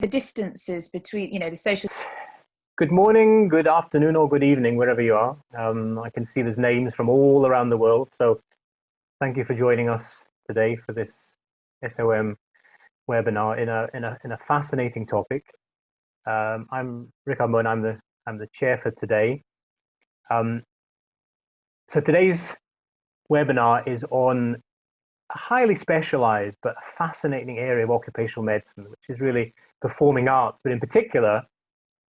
the distances between, the social. Good morning, good afternoon, or good evening, wherever you are. I can see there's names from all around the world. So thank you for joining us today for this SOM webinar in a fascinating topic. I'm Rikard Moen. I'm the chair for today. So today's webinar is on a highly specialized but fascinating area of occupational medicine, which is really performing arts, but in particular,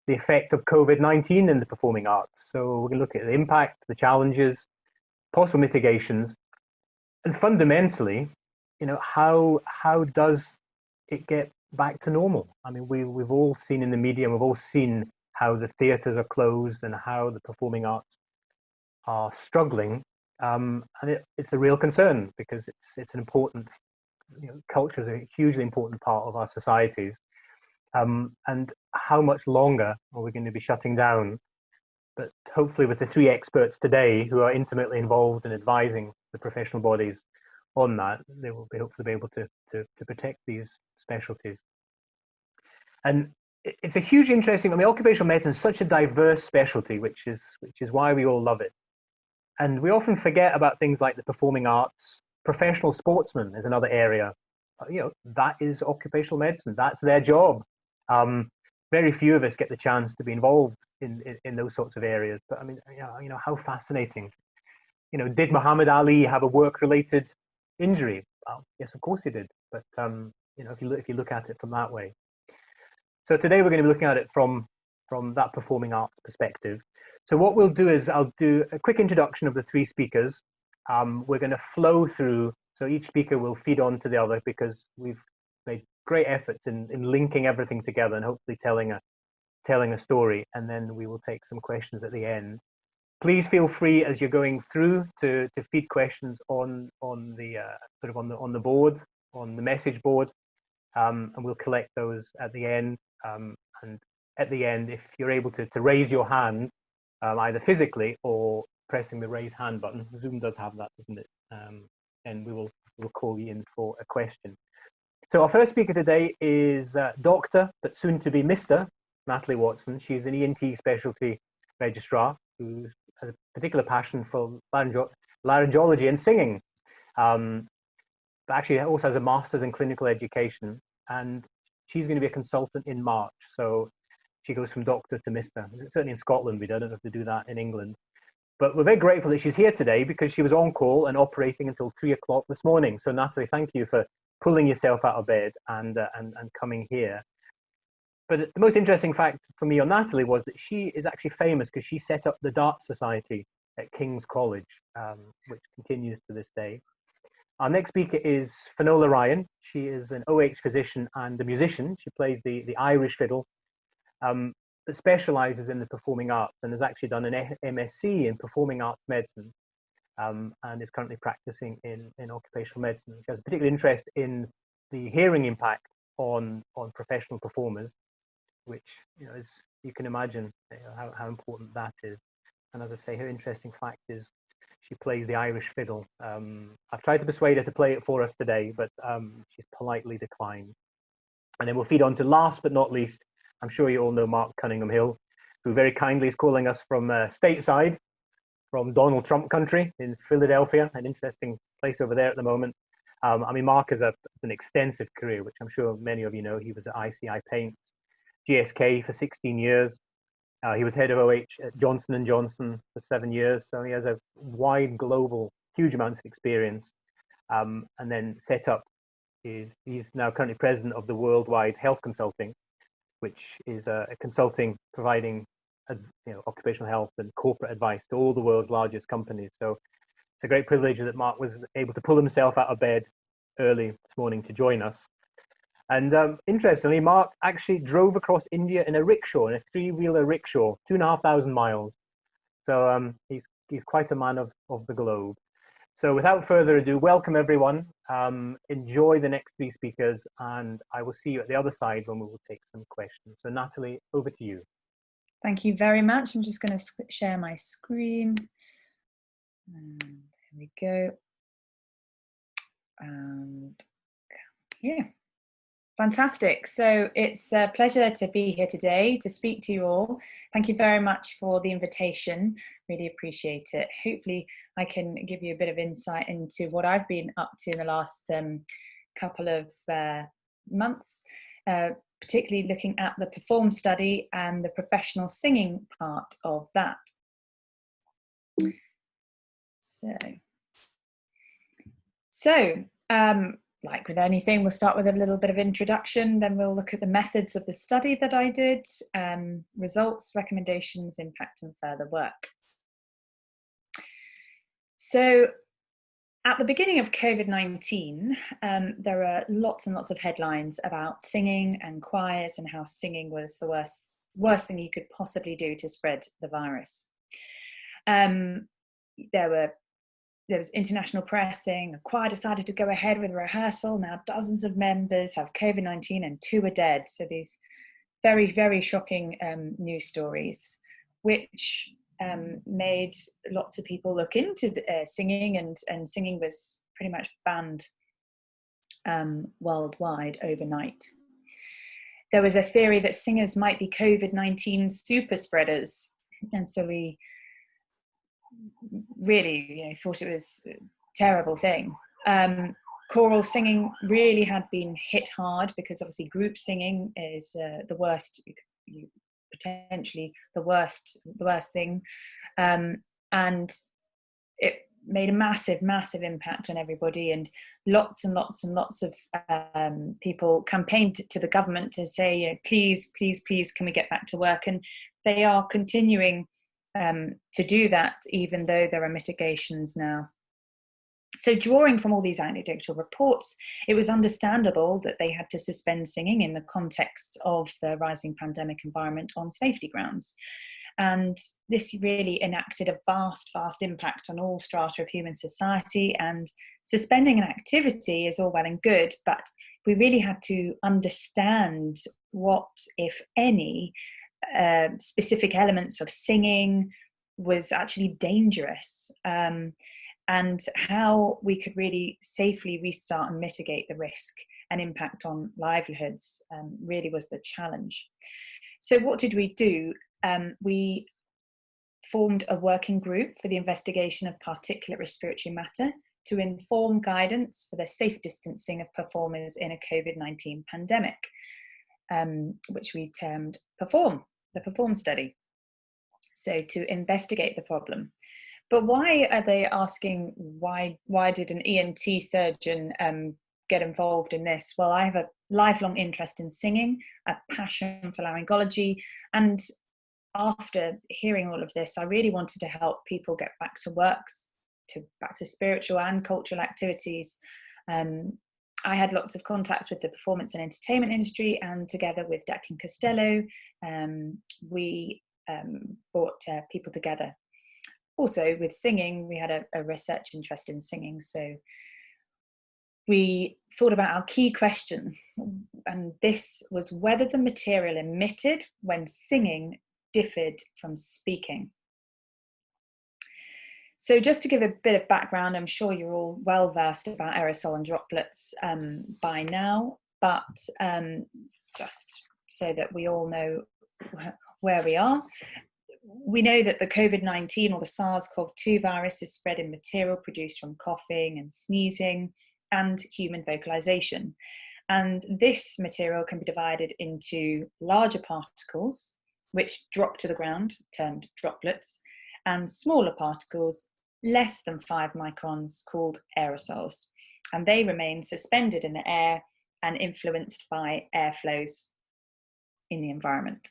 the effect of COVID-19 in the performing arts. So we're going to look at the impact, the challenges, possible mitigations, and fundamentally, how does it get back to normal? I mean, we've all seen in the media, we've all seen how the theatres are closed and how the performing arts are struggling, and it's a real concern because it's an important, culture is a hugely important part of our societies. And how much longer are we going to be shutting down? But hopefully with the three experts today who are intimately involved in advising the professional bodies on that, they will hopefully be able to protect these specialties. And it's a huge interesting, occupational medicine is such a diverse specialty, which is why we all love it. And we often forget about things like the performing arts. Professional sportsmen is another area. That is occupational medicine. That's their job. Very few of us get the chance to be involved in those sorts of areas. But how fascinating. Did Muhammad Ali have a work-related injury? Well, yes, of course he did. But if you look at it from that way. So today we're going to be looking at it from that performing arts perspective. So what we'll do is I'll do a quick introduction of the three speakers. We're going to flow through. So each speaker will feed on to the other because we've made great efforts in linking everything together and hopefully telling a story, and then we will take some questions at the end. Please feel free as you're going through to feed questions on the on the board, on the message board, and we'll collect those at the end. And at the end, if you're able to raise your hand, either physically or pressing the raise hand button, Zoom does have that, doesn't it? And we'll call you in for a question. So our first speaker today is Dr., but soon to be Mr. Natalie Watson. She's an ENT specialty registrar who has a particular passion for laryngology and singing. But actually also has a master's in clinical education, and she's going to be a consultant in March. So she goes from doctor to Mr. Certainly in Scotland, we don't have to do that in England. But we're very grateful that she's here today because she was on call and operating until 3 o'clock this morning. So Natalie, thank you for pulling yourself out of bed and coming here. But the most interesting fact for me on Natalie was that she is actually famous because she set up the Dart Society at King's College, which continues to this day. Our next speaker is Finola Ryan. She is an OH physician and a musician. She plays the Irish fiddle, that specializes in the performing arts and has actually done an MSc in performing arts medicine, and is currently practicing in occupational medicine. She has a particular interest in the hearing impact on professional performers, which is, you can imagine how important that is. And as I say, her interesting fact is she plays the Irish fiddle. I've tried to persuade her to play it for us today, but she's politely declined. And then we'll feed on to, last but not least, I'm sure you all know Mark Cunningham-Hill, who very kindly is calling us from stateside, from Donald Trump country in Philadelphia, an interesting place over there at the moment. Mark has an extensive career, which I'm sure many of you know. He was at ICI Paints, GSK for 16 years. He was head of OH at Johnson & Johnson for 7 years. So he has a wide global, huge amounts of experience. And then set up, he's now currently president of the Worldwide Health Consulting, which is a consulting providing occupational health and corporate advice to all the world's largest companies. So it's a great privilege that Mark was able to pull himself out of bed early this morning to join us. And interestingly, Mark actually drove across India in a rickshaw, in a three-wheeler rickshaw, 2,500 miles. So he's quite a man of the globe. So without further ado, welcome everyone. Enjoy the next three speakers, and I will see you at the other side when we will take some questions. So Natalie, over to you. Thank you very much. I'm just going to share my screen. And here we go. And yeah. Fantastic. So it's a pleasure to be here today to speak to you all. Thank you very much for the invitation. Really appreciate it. Hopefully I can give you a bit of insight into what I've been up to in the last couple of months, particularly looking at the Perform study and the professional singing part of that. So like with anything, we'll start with a little bit of introduction, then we'll look at the methods of the study that I did, results, recommendations, impact, and further work. So at the beginning of COVID-19, there are lots and lots of headlines about singing and choirs and how singing was the worst thing you could possibly do to spread the virus. There was international press saying a choir decided to go ahead with rehearsal. Now dozens of members have COVID-19 and 2 are dead. So these very, very shocking news stories, which made lots of people look into singing, and singing was pretty much banned worldwide overnight. There was a theory that singers might be COVID-19 super spreaders. And so we really thought it was a terrible thing. Choral singing really had been hit hard because obviously group singing is the worst, potentially the worst thing, and it made a massive impact on everybody, and lots of people campaigned to the government to say, please can we get back to work, and they are continuing to do that, even though there are mitigations now. So drawing from all these anecdotal reports, it was understandable that they had to suspend singing in the context of the rising pandemic environment on safety grounds. And this really enacted a vast impact on all strata of human society, and suspending an activity is all well and good, but we really had to understand what, if any, specific elements of singing was actually dangerous, and how we could really safely restart and mitigate the risk and impact on livelihoods really was the challenge. So what did we do? We formed a working group for the investigation of particulate respiratory matter to inform guidance for the safe distancing of performers in a COVID-19 pandemic, which we termed Perform, the Perform study. So to investigate the problem. But why are they asking why did an ENT surgeon get involved in this? Well, I have a lifelong interest in singing, a passion for laryngology, and after hearing all of this, I really wanted to help people get back to works, back to spiritual and cultural activities. I had lots of contacts with the performance and entertainment industry, and together with Declan Costello, we brought people together. Also with singing, we had a research interest in singing, so we thought about our key question, and this was whether the material emitted when singing differed from speaking. So just to give a bit of background, I'm sure you're all well versed about aerosol and droplets by now, but just so that we all know where we are. We know that the COVID-19 or the SARS-CoV-2 virus is spread in material produced from coughing and sneezing and human vocalization. And this material can be divided into larger particles, which drop to the ground, termed droplets, and smaller particles, less than 5 microns, called aerosols. And they remain suspended in the air and influenced by airflows in the environment.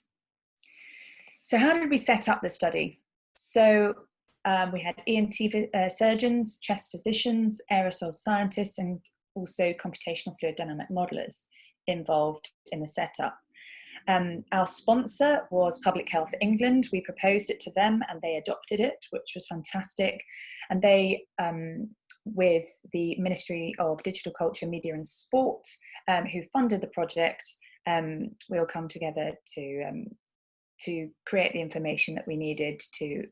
So how did we set up the study? So we had ENT surgeons, chest physicians, aerosol scientists, and also computational fluid dynamic modelers involved in the setup. Our sponsor was Public Health England. We proposed it to them and they adopted it, which was fantastic. And they, with the Ministry of Digital Culture, Media and Sport, who funded the project, we all come together to create the information that we needed to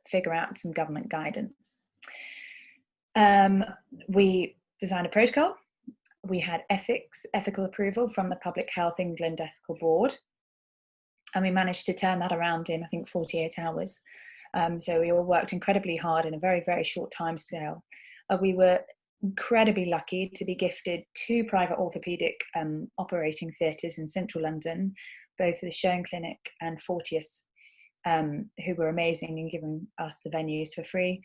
figure out some government guidance. We designed a protocol, we had ethical approval from the Public Health England Ethical Board, and we managed to turn that around in, I think, 48 hours. So we all worked incredibly hard in a very, very short time scale. We were incredibly lucky to be gifted 2 private orthopaedic operating theatres in central London, both the Schoen Clinic and Fortius, who were amazing in giving us the venues for free.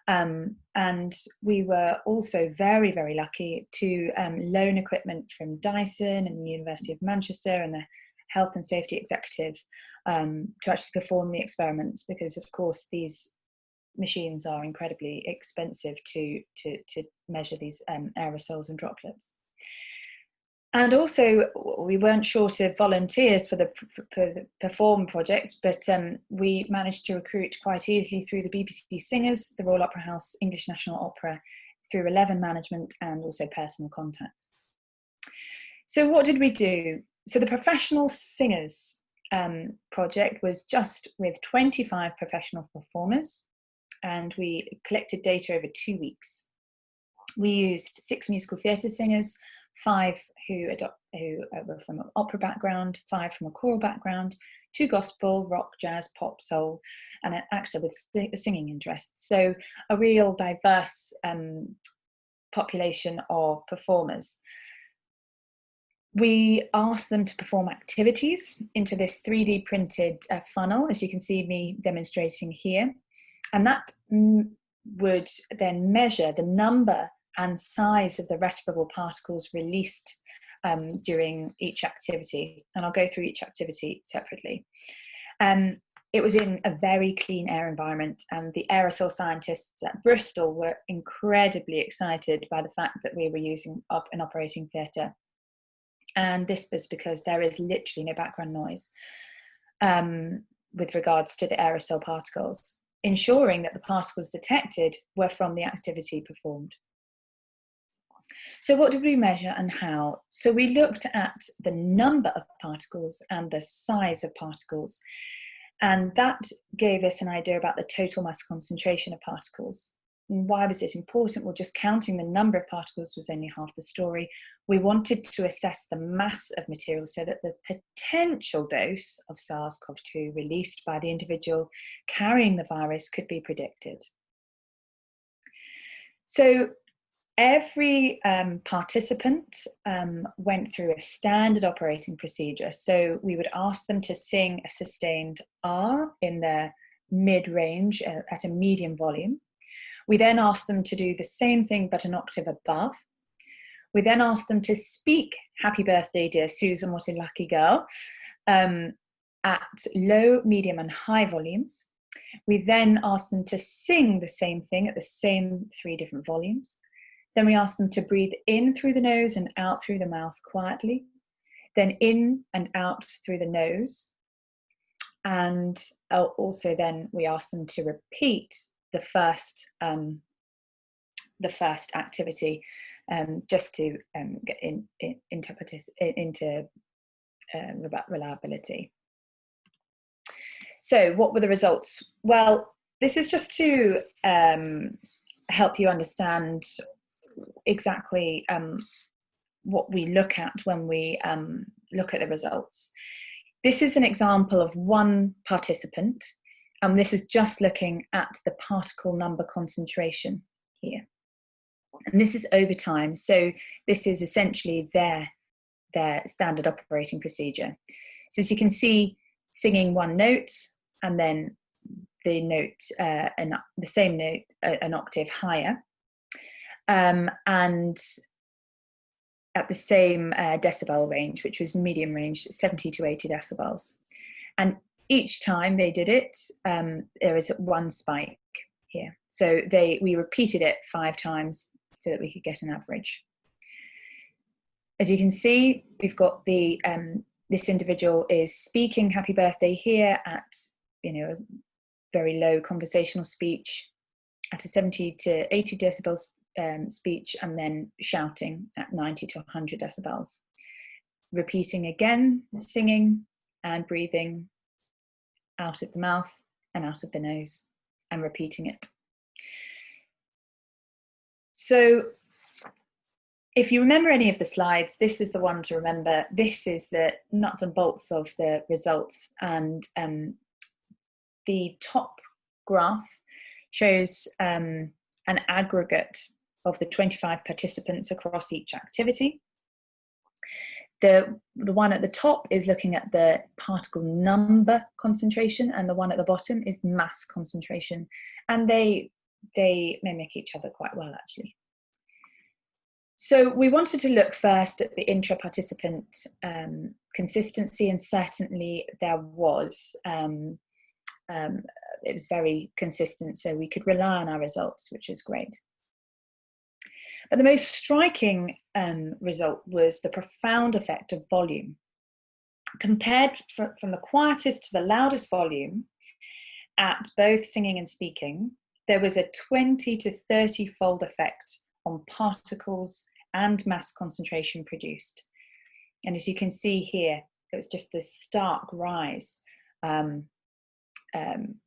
And we were also very, very lucky to loan equipment from Dyson and the University of Manchester and the Health and Safety Executive to actually perform the experiments, because of course these machines are incredibly expensive to measure these aerosols and droplets. And also, we weren't short of volunteers for the Perform project, but we managed to recruit quite easily through the BBC Singers, the Royal Opera House, English National Opera, through 11 Management, and also personal contacts. So what did we do? So the Professional Singers project was just with 25 professional performers, and we collected data over 2 weeks. We used 6 musical theatre singers, 5 who were from an opera background, 5 from a choral background, 2 gospel, rock, jazz, pop, soul, and an actor with singing interests. So a real diverse population of performers. We asked them to perform activities into this 3D printed funnel, as you can see me demonstrating here. And that would then measure the number and size of the respirable particles released during each activity. And I'll go through each activity separately. It was in a very clean air environment, and the aerosol scientists at Bristol were incredibly excited by the fact that we were using an operating theatre. And this was because there is literally no background noise with regards to the aerosol particles, ensuring that the particles detected were from the activity performed. So what did we measure and how? So we looked at the number of particles and the size of particles, and that gave us an idea about the total mass concentration of particles. And why was it important? Well, just counting the number of particles was only half the story. We wanted to assess the mass of material so that the potential dose of SARS-CoV-2 released by the individual carrying the virus could be predicted. So every participant went through a standard operating procedure. So we would ask them to sing a sustained R in their mid-range at a medium volume. We then asked them to do the same thing but an octave above. We then asked them to speak "Happy Birthday, Dear Susan, what a lucky girl" at low, medium and high volumes. We then asked them to sing the same thing at the same 3 different volumes. Then we asked them to breathe in through the nose and out through the mouth quietly. Then in and out through the nose. And also then we asked them to repeat the first activity, just to get into reliability. So what were the results? Well, this is just to help you understand exactly what we look at when we look at the results. This is an example of one participant, and this is just looking at the particle number concentration here. And this is over time, so this is essentially their standard operating procedure. So as you can see, singing one note, and then the note, the same note, an octave higher, and at the same decibel range, which was medium range, 70 to 80 decibels. And each time they did it, there was one spike here. So we repeated it 5 times so that we could get an average. As you can see, we've got the this individual is speaking "Happy Birthday" here at very low conversational speech at a 70 to 80 decibels speech, and then shouting at 90 to 100 decibels. Repeating again, singing and breathing out of the mouth and out of the nose, and repeating it. So if you remember any of the slides, this is the one to remember. This is the nuts and bolts of the results. And the top graph shows an aggregate of the 25 participants across each activity. The one at the top is looking at the particle number concentration, and the one at the bottom is mass concentration. And they mimic each other quite well, actually. So we wanted to look first at the intra-participant consistency, and certainly there was. It was very consistent, so we could rely on our results, which is great. But the most striking result was the profound effect of volume. Compared from the quietest to the loudest volume at both singing and speaking, there was a 20 to 30-fold effect on particles and mass concentration produced. And as you can see here, it was just this stark rise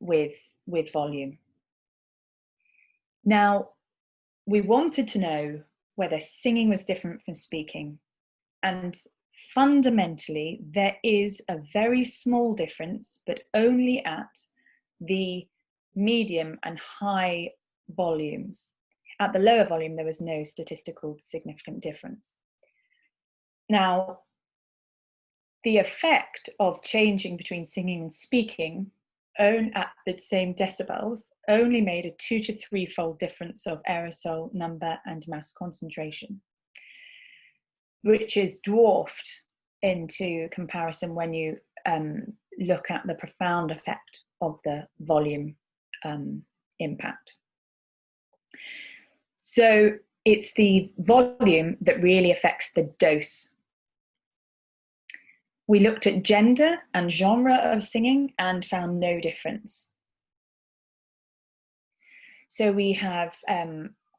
with volume. Now, we wanted to know whether singing was different from speaking. And fundamentally, there is a very small difference, but only at the medium and high volumes. At the lower volume, there was no statistical significant difference. Now, the effect of changing between singing and speaking at the same decibels only made a 2 to 3-fold difference of aerosol number and mass concentration, which is dwarfed into comparison when you look at the profound effect of the volume impact. So it's the volume that really affects the dose. We looked at gender and genre of singing and found no difference. So we have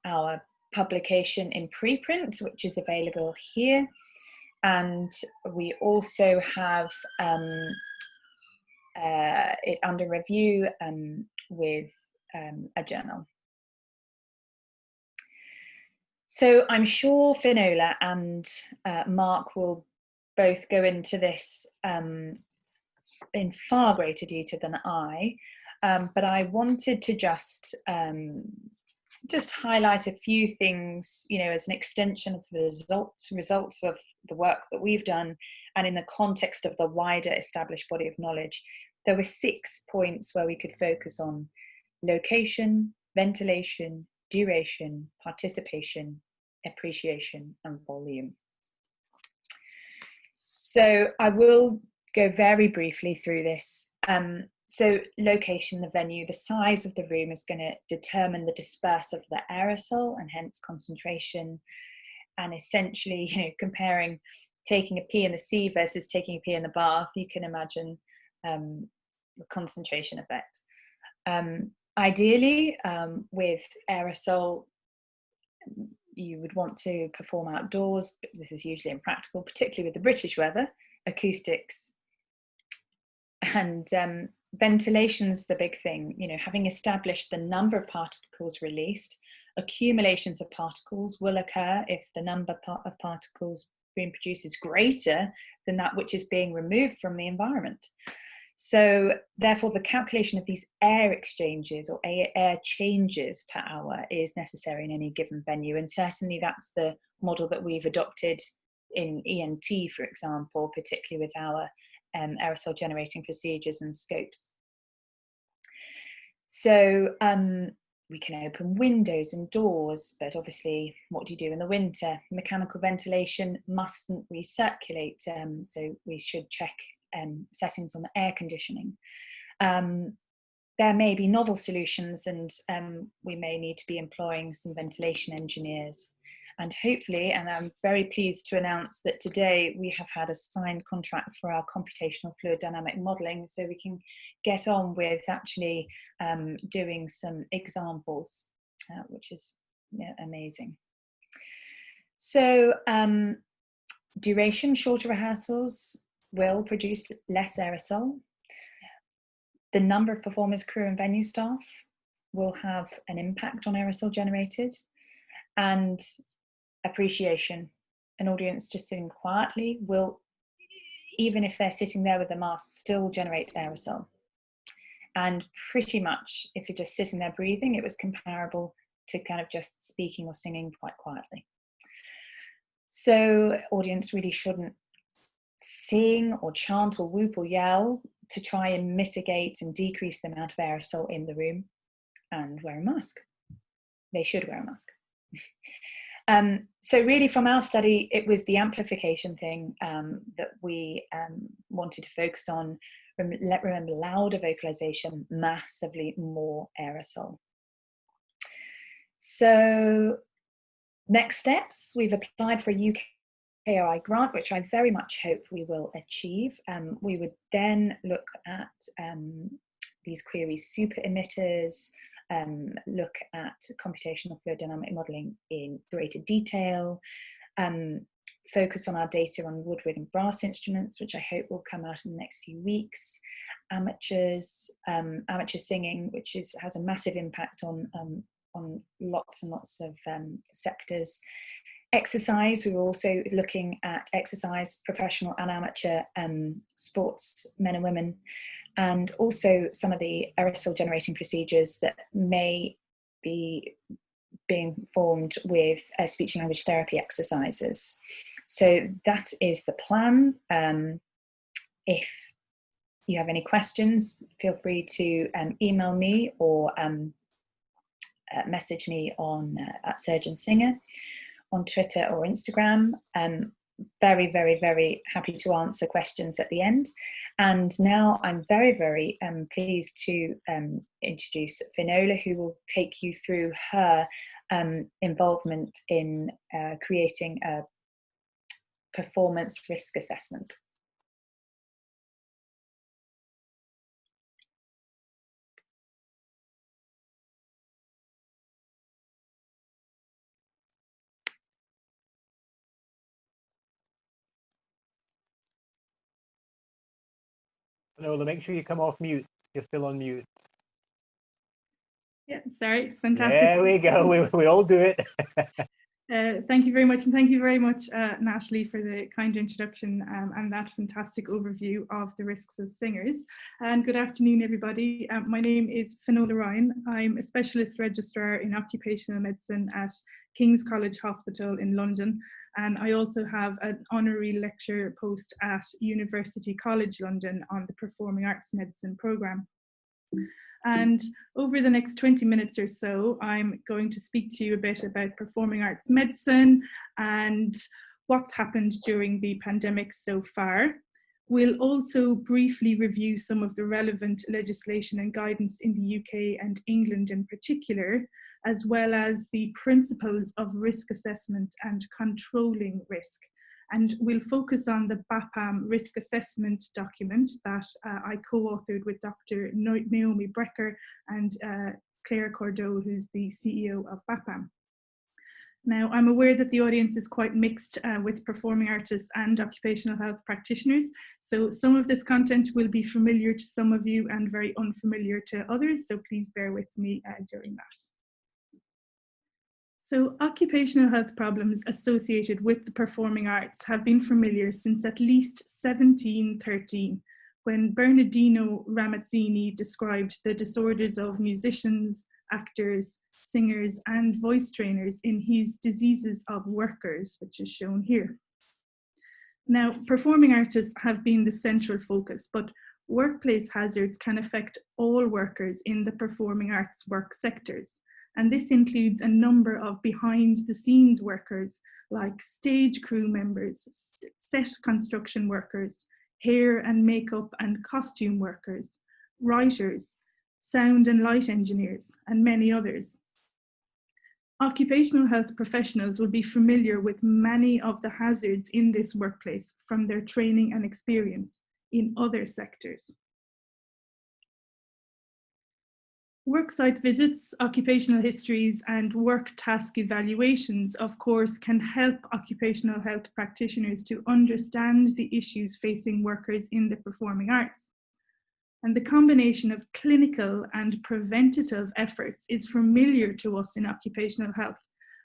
our publication in preprint, which is available here. And we also have it under review with a journal. So I'm sure Finola and Mark will both go into this in far greater detail than I, but I wanted to just highlight a few things, as an extension of the results of the work that we've done, and in the context of the wider established body of knowledge. There were 6 points where we could focus on: location, ventilation, duration, participation, appreciation, and volume. So I will go very briefly through this. So location, the venue, the size of the room is going to determine the disperse of the aerosol and hence concentration. And essentially, comparing taking a pee in the sea versus taking a pee in the bath, you can imagine the concentration effect. Ideally, with aerosol, you would want to perform outdoors, but this is usually impractical, particularly with the British weather, acoustics. And ventilation's the big thing. Having established the number of particles released, accumulations of particles will occur if the number of particles being produced is greater than that which is being removed from the environment. So therefore, the calculation of these air exchanges or air changes per hour is necessary in any given venue. And certainly that's the model that we've adopted in ENT, for example, particularly with our aerosol generating procedures and scopes. So we can open windows and doors, but obviously what do you do in the winter? Mechanical ventilation mustn't recirculate, so we should check settings on the air conditioning. There may be novel solutions, and we may need to be employing some ventilation engineers. And hopefully, and I'm very pleased to announce that today we have had a signed contract for our computational fluid dynamic modelling, so we can get on with actually doing some examples, which is amazing. So duration, shorter rehearsals will produce less aerosol. The number of performers, crew and venue staff will have an impact on aerosol generated. And appreciation. An audience just sitting quietly will, even if they're sitting there with a mask, still generate aerosol. And pretty much, if you're just sitting there breathing, it was comparable to kind of just speaking or singing quite quietly. So audience really shouldn't sing or chant or whoop or yell to try and mitigate and decrease the amount of aerosol in the room, and wear a mask. They should wear a mask. So really from our study, it was the amplification thing that we wanted to focus on. Remember, louder vocalization, massively more aerosol. So next steps, we've applied for a UKRI grant, which I very much hope we will achieve. We would then look at these queries super emitters, look at computational fluid dynamic modelling in greater detail, focus on our data on woodwind and brass instruments, which I hope will come out in the next few weeks, amateur singing, which has a massive impact on lots and lots of sectors. Exercise, we were also looking at exercise, professional and amateur sports, men and women, and also some of the aerosol generating procedures that may be being formed with speech and language therapy exercises. So that is the plan. If you have any questions, feel free to email me or message me on at Surgeon Singer on Twitter or Instagram. Very, very, very happy to answer questions at the end. And now I'm very, very pleased to introduce Finola, who will take you through her involvement in creating a performance risk assessment. Finola, make sure you come off mute. You're still on mute. Yeah, sorry, fantastic. There we go, we all do it. Thank you very much, and thank you very much, Natalie, for the kind introduction and that fantastic overview of the risks of singers. And good afternoon, everybody. My name is Finola Ryan. I'm a specialist registrar in occupational medicine at King's College Hospital in London, and I also have an honorary lecture post at University College London on the Performing Arts Medicine programme. And over the next 20 minutes or so, I'm going to speak to you a bit about performing arts medicine and what's happened during the pandemic so far. We'll also briefly review some of the relevant legislation and guidance in the UK and England in particular, as well as the principles of risk assessment and controlling risk. And we'll focus on the BAPAM risk assessment document that I co-authored with Dr. Naomi Brecker and Claire Cordeau, who's the CEO of BAPAM. Now, I'm aware that the audience is quite mixed with performing artists and occupational health practitioners. So some of this content will be familiar to some of you and very unfamiliar to others. So please bear with me during that. So occupational health problems associated with the performing arts have been familiar since at least 1713, when Bernardino Ramazzini described the disorders of musicians, actors, singers, and voice trainers in his Diseases of Workers, which is shown here. Now, performing artists have been the central focus, but workplace hazards can affect all workers in the performing arts work sectors. And this includes a number of behind-the-scenes workers like stage crew members, set construction workers, hair and makeup and costume workers, writers, sound and light engineers, and many others. Occupational health professionals will be familiar with many of the hazards in this workplace from their training and experience in other sectors. Worksite visits, occupational histories, and work task evaluations, of course, can help occupational health practitioners to understand the issues facing workers in the performing arts. And the combination of clinical and preventative efforts is familiar to us in occupational health,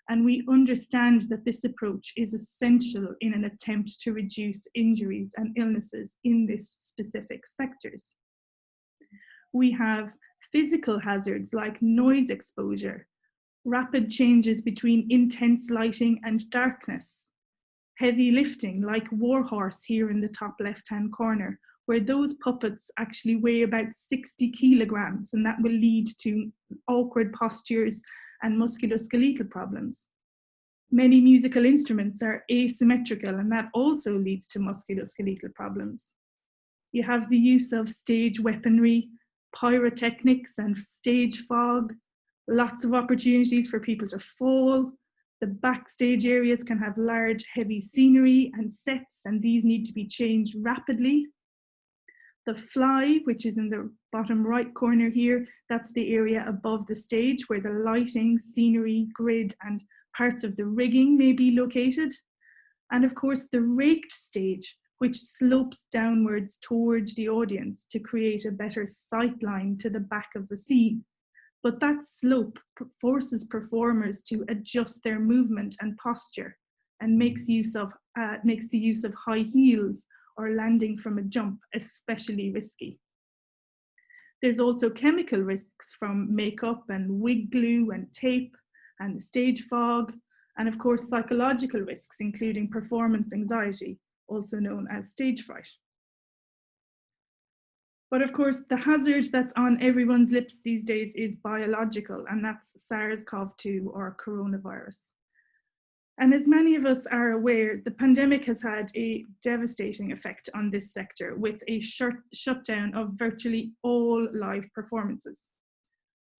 And we understand that this approach is essential in an attempt to reduce injuries and illnesses in these specific sectors. We have physical hazards like noise exposure, rapid changes between intense lighting and darkness, heavy lifting like Warhorse here in the top left-hand corner, where those puppets actually weigh about 60 kilograms, and that will lead to awkward postures and musculoskeletal problems. Many musical instruments are asymmetrical, and that also leads to musculoskeletal problems. You have the use of stage weaponry, pyrotechnics and stage fog, lots of opportunities for people to fall. The backstage areas can have large, heavy scenery and sets, and these need to be changed rapidly. The fly, which is in the bottom right corner here, that's the area above the stage where the lighting, scenery, grid, and parts of the rigging may be located. And of course, the raked stage, which slopes downwards towards the audience to create a better sight line to the back of the scene. But that slope forces performers to adjust their movement and posture and makes the use of high heels or landing from a jump especially risky. There's also chemical risks from makeup and wig glue and tape and stage fog, and of course psychological risks including performance anxiety, also known as stage fright. But of course, the hazard that's on everyone's lips these days is biological, and that's SARS-CoV-2 or coronavirus. And as many of us are aware, the pandemic has had a devastating effect on this sector with a shutdown of virtually all live performances.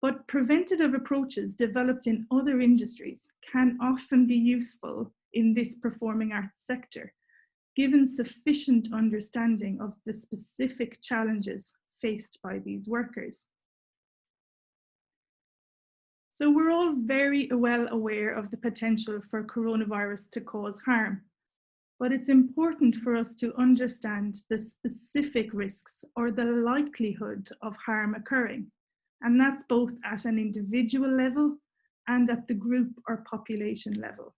But preventative approaches developed in other industries can often be useful in this performing arts sector, given sufficient understanding of the specific challenges faced by these workers. So we're all very well aware of the potential for coronavirus to cause harm, but it's important for us to understand the specific risks or the likelihood of harm occurring, and that's both at an individual level and at the group or population level.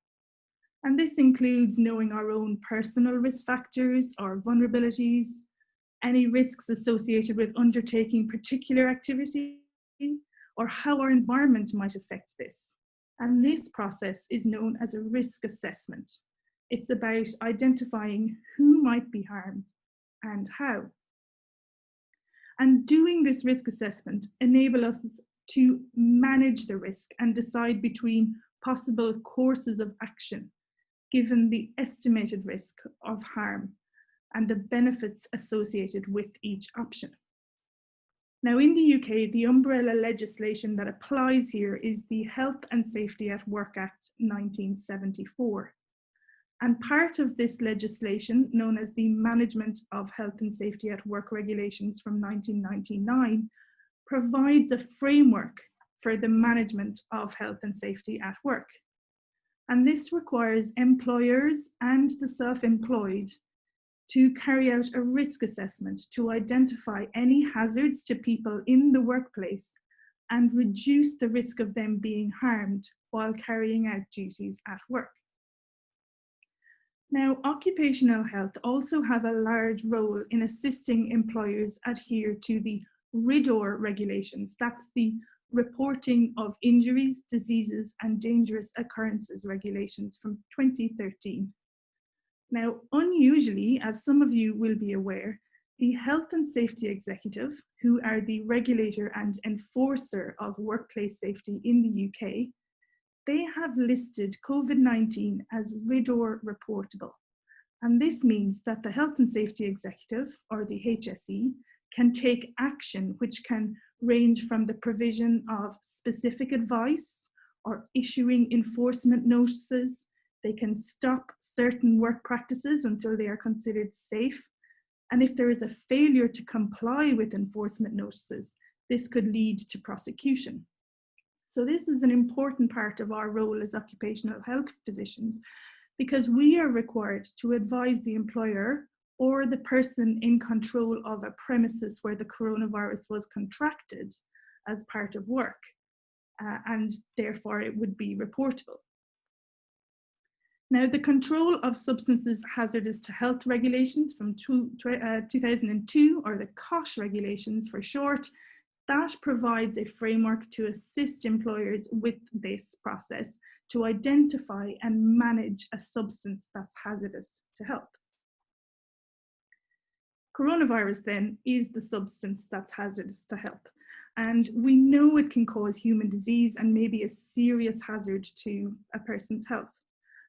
And this includes knowing our own personal risk factors or vulnerabilities, any risks associated with undertaking particular activity, or how our environment might affect this. And this process is known as a risk assessment. It's about identifying who might be harmed and how. And doing this risk assessment enables us to manage the risk and decide between possible courses of action, given the estimated risk of harm and the benefits associated with each option. Now in the UK, the umbrella legislation that applies here is the Health and Safety at Work Act 1974. And part of this legislation, known as the Management of Health and Safety at Work Regulations from 1999, provides a framework for the management of health and safety at work. And this requires employers and the self-employed to carry out a risk assessment to identify any hazards to people in the workplace and reduce the risk of them being harmed while carrying out duties at work. Now, occupational health also have a large role in assisting employers adhere to the RIDOR regulations. That's the Reporting of Injuries, Diseases and Dangerous Occurrences regulations from 2013. Now, unusually, as some of you will be aware, the Health and Safety Executive, who are the regulator and enforcer of workplace safety in the UK, they have listed COVID-19 as RIDOR reportable. And this means that the Health and Safety Executive, or the HSE, can take action which can range from the provision of specific advice or issuing enforcement notices. They can stop certain work practices until they are considered safe. And if there is a failure to comply with enforcement notices, this could lead to prosecution. So this is an important part of our role as occupational health physicians, because we are required to advise the employer or the person in control of a premises where the coronavirus was contracted as part of work, and therefore it would be reportable. Now, the Control of Substances Hazardous to Health regulations from 2002, or the COSH regulations for short, that provides a framework to assist employers with this process to identify and manage a substance that's hazardous to health. Coronavirus then is the substance that's hazardous to health. And we know it can cause human disease and maybe a serious hazard to a person's health.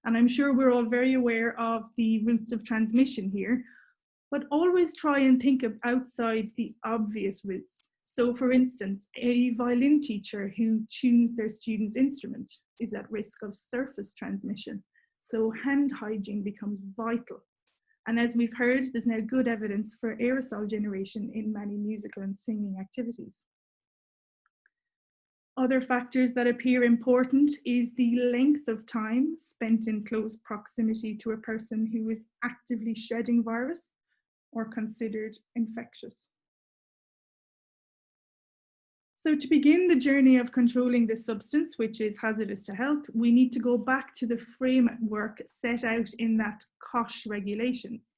And I'm sure we're all very aware of the routes of transmission here, but always try and think of outside the obvious routes. So for instance, a violin teacher who tunes their student's instrument is at risk of surface transmission. So hand hygiene becomes vital. And as we've heard, there's now good evidence for aerosol generation in many musical and singing activities. Other factors that appear important is the length of time spent in close proximity to a person who is actively shedding virus or considered infectious. So to begin the journey of controlling this substance, which is hazardous to health, we need to go back to the framework set out in that COSH regulations.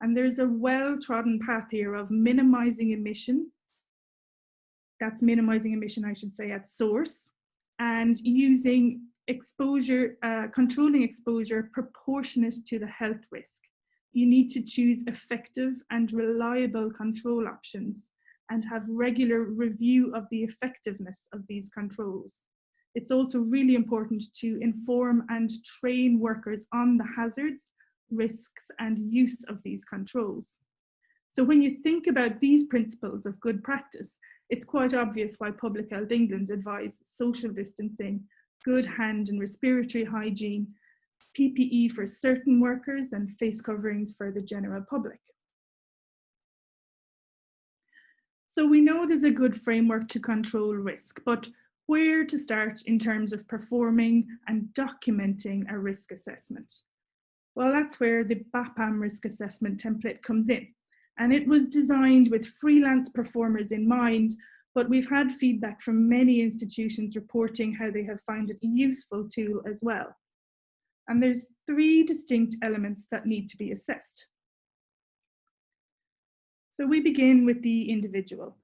And there's a well-trodden path here of minimizing emission. That's minimizing emission, I should say, at source, and using exposure, controlling exposure proportionate to the health risk. You need to choose effective and reliable control options and have regular review of the effectiveness of these controls. It's also really important to inform and train workers on the hazards, risks, and use of these controls. So when you think about these principles of good practice, it's quite obvious why Public Health England advise social distancing, good hand and respiratory hygiene, PPE for certain workers, and face coverings for the general public. So we know there's a good framework to control risk, but where to start in terms of performing and documenting a risk assessment? Well, that's where the BAPAM risk assessment template comes in. And it was designed with freelance performers in mind, but we've had feedback from many institutions reporting how they have found it a useful tool as well. And there's 3 distinct elements that need to be assessed. So we begin with the individual.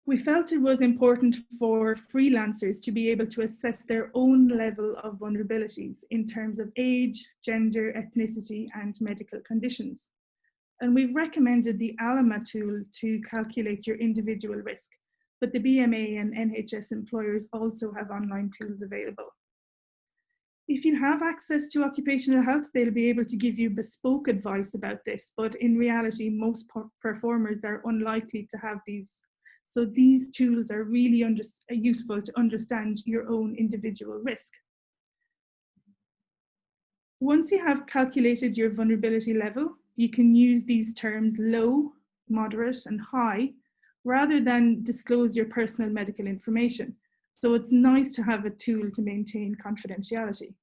We felt it was important for freelancers to be able to assess their own level of vulnerabilities in terms of age, gender, ethnicity, and medical conditions. And we've recommended the ALMA tool to calculate your individual risk, but the BMA and NHS employers also have online tools available. If you have access to occupational health, they'll be able to give you bespoke advice about this, but in reality, most performers are unlikely to have these. So these tools are really useful to understand your own individual risk. Once you have calculated your vulnerability level, you can use these terms low, moderate, and high, rather than disclose your personal medical information. So it's nice to have a tool to maintain confidentiality.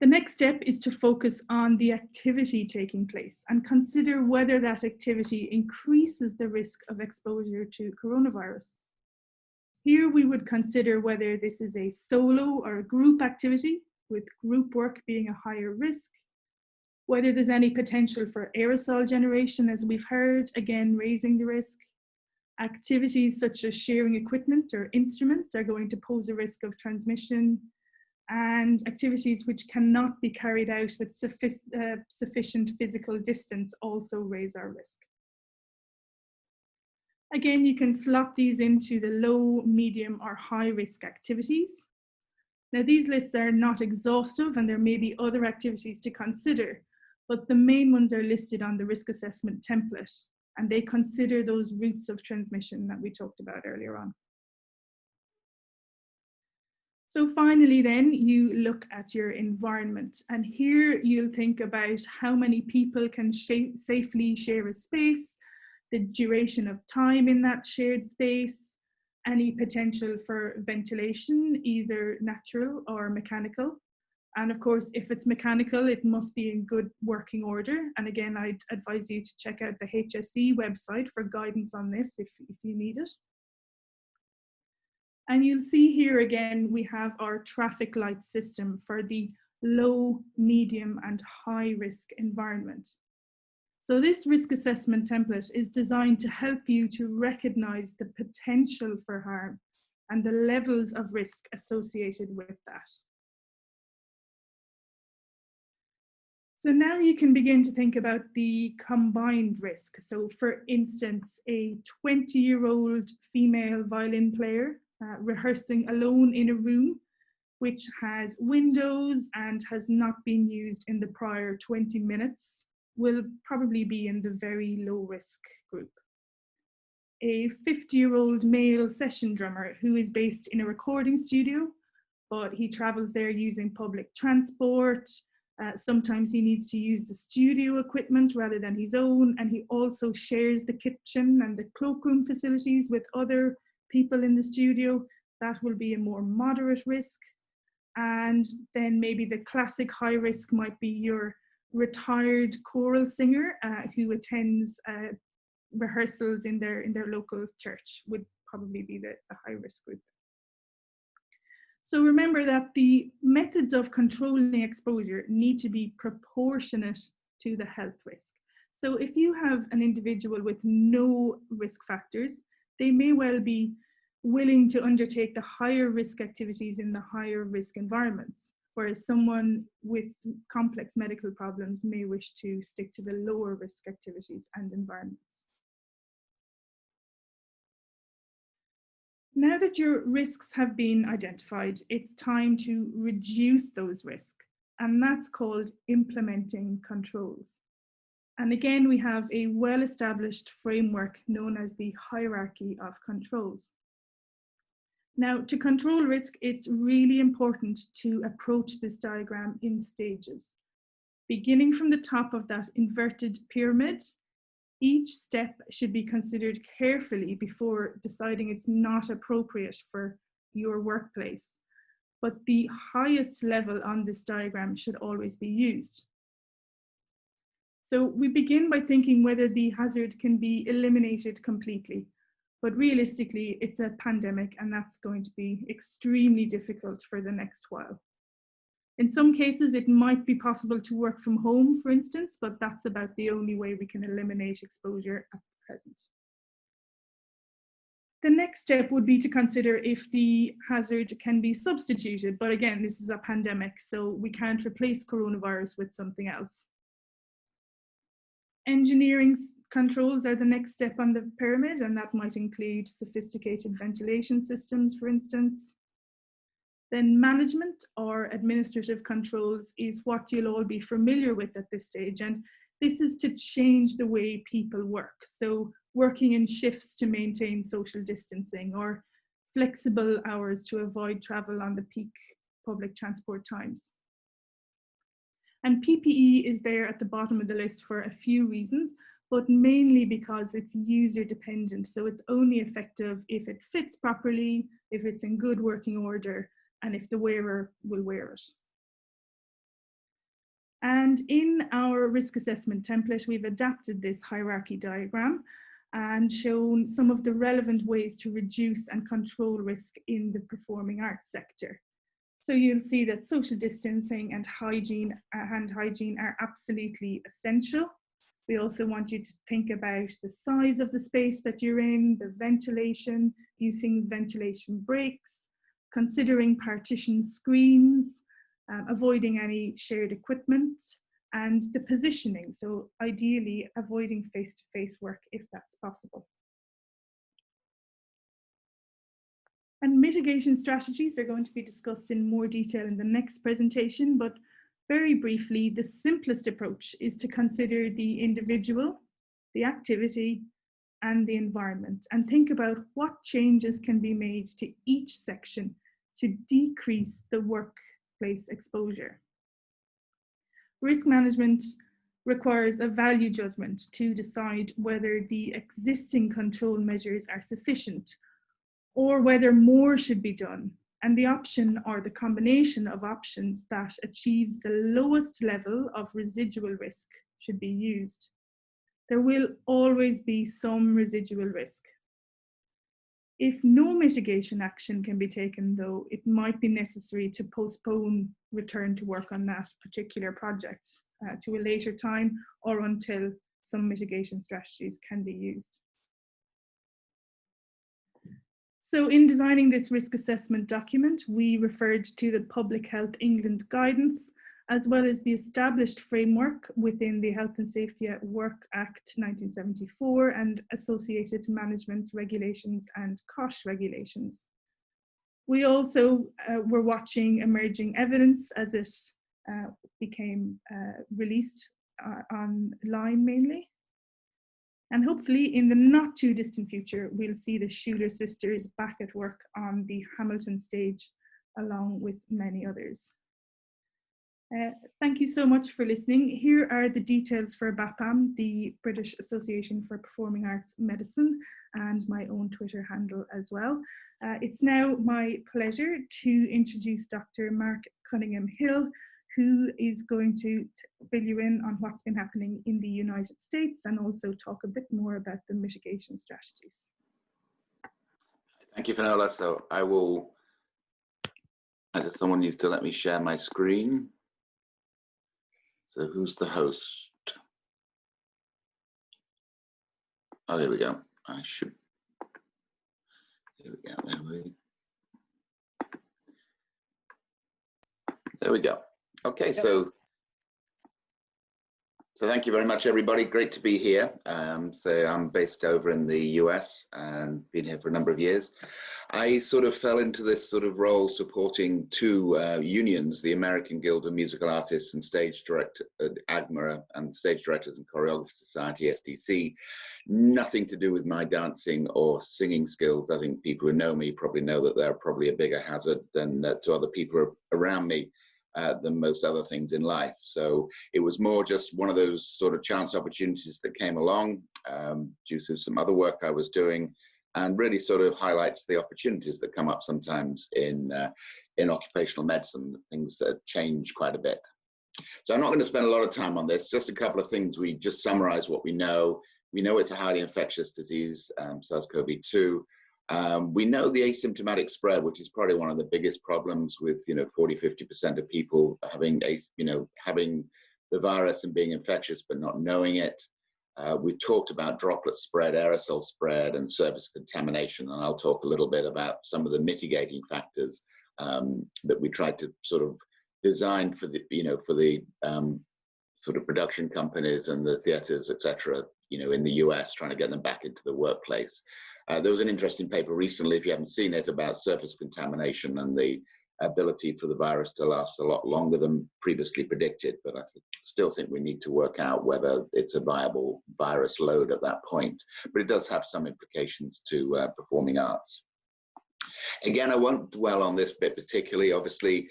The next step is to focus on the activity taking place and consider whether that activity increases the risk of exposure to coronavirus. Here we would consider whether this is a solo or a group activity, with group work being a higher risk, whether there's any potential for aerosol generation, as we've heard, again raising the risk. Activities such as sharing equipment or instruments are going to pose a risk of transmission, and activities which cannot be carried out with sufficient physical distance also raise our risk. Again, you can slot these into the low, medium, or high risk activities. Now, these lists are not exhaustive and there may be other activities to consider, but the main ones are listed on the risk assessment template, and they consider those routes of transmission that we talked about earlier on. So finally then, you look at your environment, and here you'll think about how many people can safely share a space, the duration of time in that shared space, any potential for ventilation, either natural or mechanical. And of course, if it's mechanical, it must be in good working order. And again, I'd advise you to check out the HSE website for guidance on this if you need it. And you'll see here again, we have our traffic light system for the low, medium, and high risk environment. So this risk assessment template is designed to help you to recognize the potential for harm and the levels of risk associated with that. So now you can begin to think about the combined risk. So for instance, a 20-year-old female violin player rehearsing alone in a room which has windows and has not been used in the prior 20 minutes will probably be in the very low risk group. A 50-year-old male session drummer who is based in a recording studio, but he travels there using public transport. Sometimes he needs to use the studio equipment rather than his own, and he also shares the kitchen and the cloakroom facilities with other people in the studio. That will be a more moderate risk. And then maybe the classic high risk might be your retired choral singer who attends rehearsals in their local church, would probably be the high risk group. So remember that the methods of controlling exposure need to be proportionate to the health risk. So if you have an individual with no risk factors, they may well be willing to undertake the higher risk activities in the higher risk environments, whereas someone with complex medical problems may wish to stick to the lower risk activities and environments. Now that your risks have been identified, it's time to reduce those risks, and that's called implementing controls. And again, we have a well-established framework known as the hierarchy of controls. Now, to control risk, it's really important to approach this diagram in stages. Beginning from the top of that inverted pyramid, each step should be considered carefully before deciding it's not appropriate for your workplace. But the highest level on this diagram should always be used. So we begin by thinking whether the hazard can be eliminated completely. But realistically, it's a pandemic, and that's going to be extremely difficult for the next while. In some cases, it might be possible to work from home, for instance, but that's about the only way we can eliminate exposure at present. The next step would be to consider if the hazard can be substituted. But again, this is a pandemic, so we can't replace coronavirus with something else. Engineering controls are the next step on the pyramid, and that might include sophisticated ventilation systems, for instance. Then management or administrative controls is what you'll all be familiar with at this stage, and this is to change the way people work. So working in shifts to maintain social distancing, or flexible hours to avoid travel on the peak public transport times. And PPE is there at the bottom of the list for a few reasons, but mainly because it's user dependent. So it's only effective if it fits properly, if it's in good working order, and if the wearer will wear it. And in our risk assessment template, we've adapted this hierarchy diagram and shown some of the relevant ways to reduce and control risk in the performing arts sector. So you'll see that social distancing and hand hygiene are absolutely essential. We also want you to think about the size of the space that you're in, the ventilation, using ventilation breaks, considering partition screens, avoiding any shared equipment, and the positioning. So ideally avoiding face-to-face work if that's possible. And mitigation strategies are going to be discussed in more detail in the next presentation, but very briefly, the simplest approach is to consider the individual, the activity, and the environment, and think about what changes can be made to each section to decrease the workplace exposure. Risk management requires a value judgment to decide whether the existing control measures are sufficient or whether more should be done, and the option or the combination of options that achieves the lowest level of residual risk should be used. There will always be some residual risk. If no mitigation action can be taken, though, it might be necessary to postpone return to work on that particular project to a later time, or until some mitigation strategies can be used. So in designing this risk assessment document, we referred to the Public Health England guidance, as well as the established framework within the Health and Safety at Work Act 1974 and associated management regulations and cost regulations. We also were watching emerging evidence as it became released online mainly. And hopefully in the not too distant future, we'll see the Schuler sisters back at work on the Hamilton stage, along with many others. Thank you so much for listening. Here are the details for BAPAM, the British Association for Performing Arts Medicine, and my own Twitter handle as well. It's now my pleasure to introduce Dr. Mark Cunningham-Hill, who is going to fill you in on what's been happening in the United States and also talk a bit more about the mitigation strategies. Thank you, Finola. So I will, someone needs to let me share my screen. So who's the host? Oh, there we go. I should, here we go, there we go. Okay, so thank you very much, everybody. Great to be here. So I'm based over in the US and been here for a number of years. I sort of fell into this sort of role supporting two unions, the American Guild of Musical Artists and Stage Director, AGMA, and Stage Directors and Choreographers Society, SDC. Nothing to do with my dancing or singing skills. I think people who know me probably know that they're probably a bigger hazard than to other people around me. Than most other things in life. So it was more just one of those sort of chance opportunities that came along due to some other work I was doing, and really sort of highlights the opportunities that come up sometimes in occupational medicine, things that change quite a bit. So I'm not going to spend a lot of time on this, just a couple of things. We just summarize what we know. We know it's a highly infectious disease, SARS-CoV-2. We know the asymptomatic spread, which is probably one of the biggest problems with 40–50% of people having having the virus and being infectious but not knowing it. We've talked about droplet spread, aerosol spread, and surface contamination, and I'll talk a little bit about some of the mitigating factors that we tried to sort of design for the sort of production companies and the theaters, etc. In the US, trying to get them back into the workplace. There was an interesting paper recently, if you haven't seen it, about surface contamination and the ability for the virus to last a lot longer than previously predicted. But I still think we need to work out whether it's a viable virus load at that point. But it does have some implications to performing arts. Again, I won't dwell on this bit particularly. Obviously,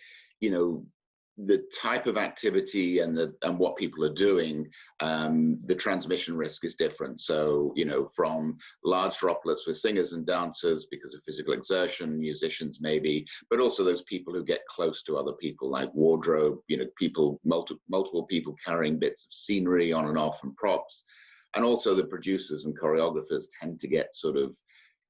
the type of activity and what people are doing, the transmission risk is different. So, from large droplets with singers and dancers because of physical exertion, musicians maybe, but also those people who get close to other people, like wardrobe, people, multiple people carrying bits of scenery on and off and props. And also the producers and choreographers tend to get sort of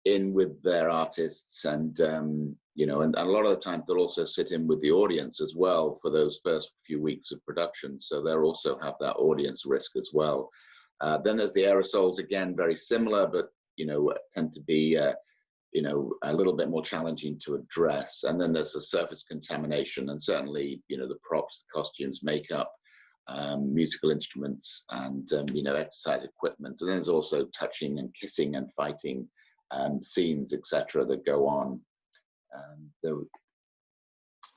in with their artists, and and a lot of the time they'll also sit in with the audience as well for those first few weeks of production, so they'll also have that audience risk as well. Then there's the aerosols, again very similar, but tend to be a little bit more challenging to address. And then there's the surface contamination, and certainly the props, the costumes, makeup, musical instruments, and exercise equipment. And then there's also touching and kissing and fighting scenes, etc., that go on.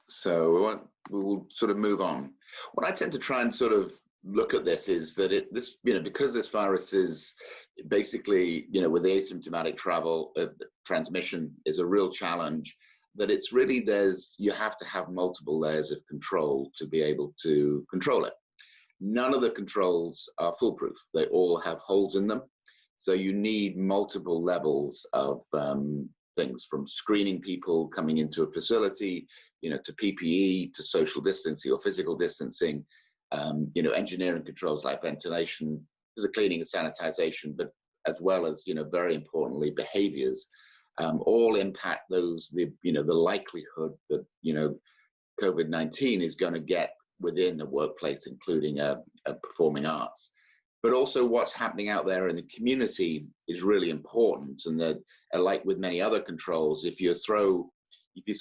So we will sort of move on. What I tend to try and sort of look at this is that because this virus is basically, with the asymptomatic transmission is a real challenge, that it's really you have to have multiple layers of control to be able to control it. None of the controls are foolproof. They all have holes in them. So you need multiple levels of things, from screening people coming into a facility, to PPE, to social distancing or physical distancing, engineering controls like ventilation, there's a cleaning and sanitization, but as well as, very importantly, behaviors. all impact the likelihood that, COVID-19 is going to get within the workplace, including performing arts. But also what's happening out there in the community is really important. And that, like with many other controls, if you throw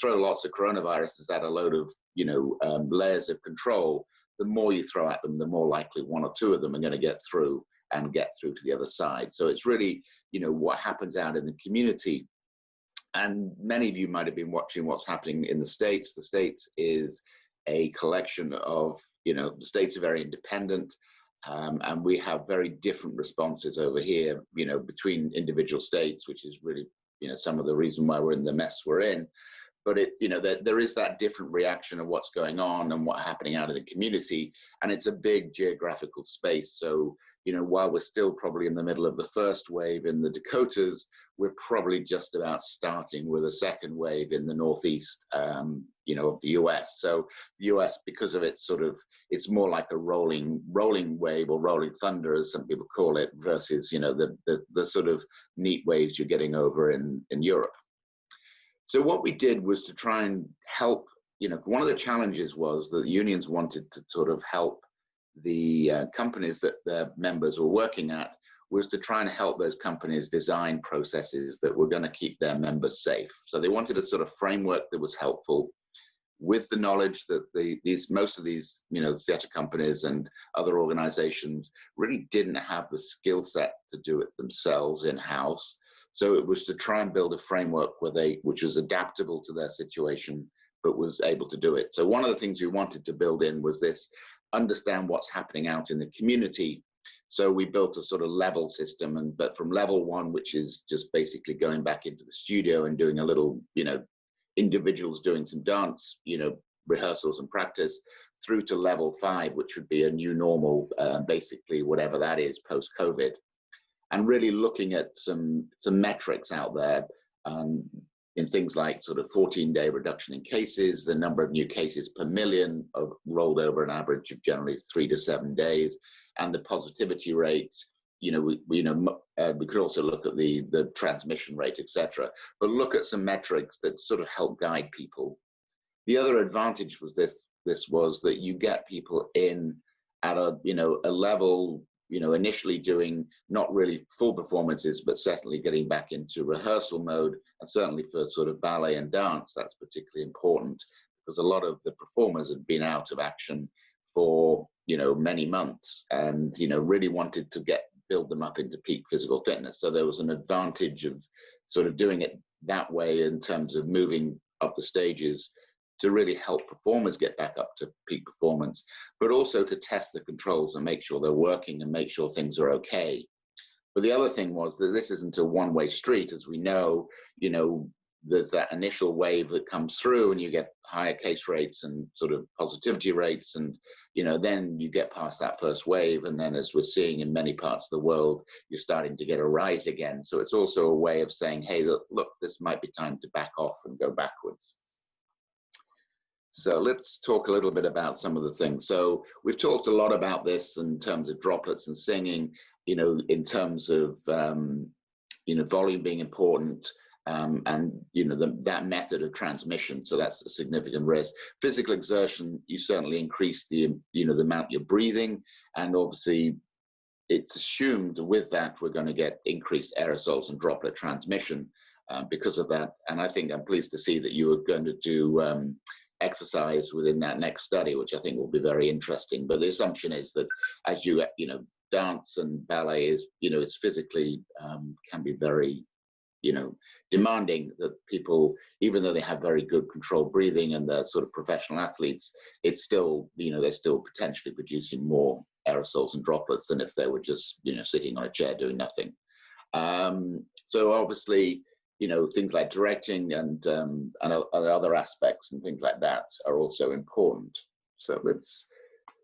lots of coronaviruses at a load of, layers of control, the more you throw at them, the more likely one or two of them are going to get through to the other side. So it's really, what happens out in the community. And many of you might have been watching what's happening in the States. The States is a collection of, the States are very independent, and we have very different responses over here, between individual states, which is really, some of the reason why we're in the mess we're in. But there is that different reaction of what's going on and what's happening out in the community, and it's a big geographical space. So, while we're still probably in the middle of the first wave in the Dakotas, we're probably just about starting with a second wave in the Northeast, of the US. So the US, because of its it's more like a rolling wave or rolling thunder, as some people call it, versus, the sort of neat waves you're getting over in Europe. So what we did was to try and help, one of the challenges was that the unions wanted to sort of help the companies that their members were working at, was to try and help those companies design processes that were going to keep their members safe. So they wanted a sort of framework that was helpful, with the knowledge that most of these, theatre companies and other organizations really didn't have the skill set to do it themselves in-house. So it was to try and build a framework which was adaptable to their situation, but was able to do it. So one of the things we wanted to build in was this, understand what's happening out in the community. So we built a sort of level system, but from level 1, which is just basically going back into the studio and doing a little, individuals doing some dance, rehearsals and practice, through to level 5, which would be a new normal, basically whatever that is post-COVID. And really looking at some metrics out there in things like sort of 14-day reduction in cases, the number of new cases per million rolled over an average of generally 3 to 7 days, and the positivity rate. We could also look at the transmission rate, etc. But look at some metrics that sort of help guide people. The other advantage was this was that you get people in at a level, initially doing not really full performances, but certainly getting back into rehearsal mode. And certainly for sort of ballet and dance, that's particularly important, because a lot of the performers had been out of action for, many months, and, really wanted to build them up into peak physical fitness. So there was an advantage of sort of doing it that way in terms of moving up the stages to really help performers get back up to peak performance, but also to test the controls and make sure they're working and make sure things are okay. But the other thing was that this isn't a one-way street. As we know, there's that initial wave that comes through and you get higher case rates and sort of positivity rates, and then you get past that first wave, and then, as we're seeing in many parts of the world, you're starting to get a rise again. So it's also a way of saying, hey, look, this might be time to back off and go backwards. So let's talk a little bit about some of the things. So we've talked a lot about this in terms of droplets and singing, in terms of, volume being important, and, that method of transmission. So that's a significant risk. Physical exertion, you certainly increase the amount you're breathing. And obviously it's assumed with that we're going to get increased aerosols and droplet transmission because of that. And I think I'm pleased to see that you are going to do exercise within that next study, which I think will be very interesting. But the assumption is that as you dance and ballet is it's physically can be very demanding, that people, even though they have very good controlled breathing and they're sort of professional athletes, it's still they're still potentially producing more aerosols and droplets than if they were just sitting on a chair doing nothing. So obviously things like directing and other aspects and things like that are also important.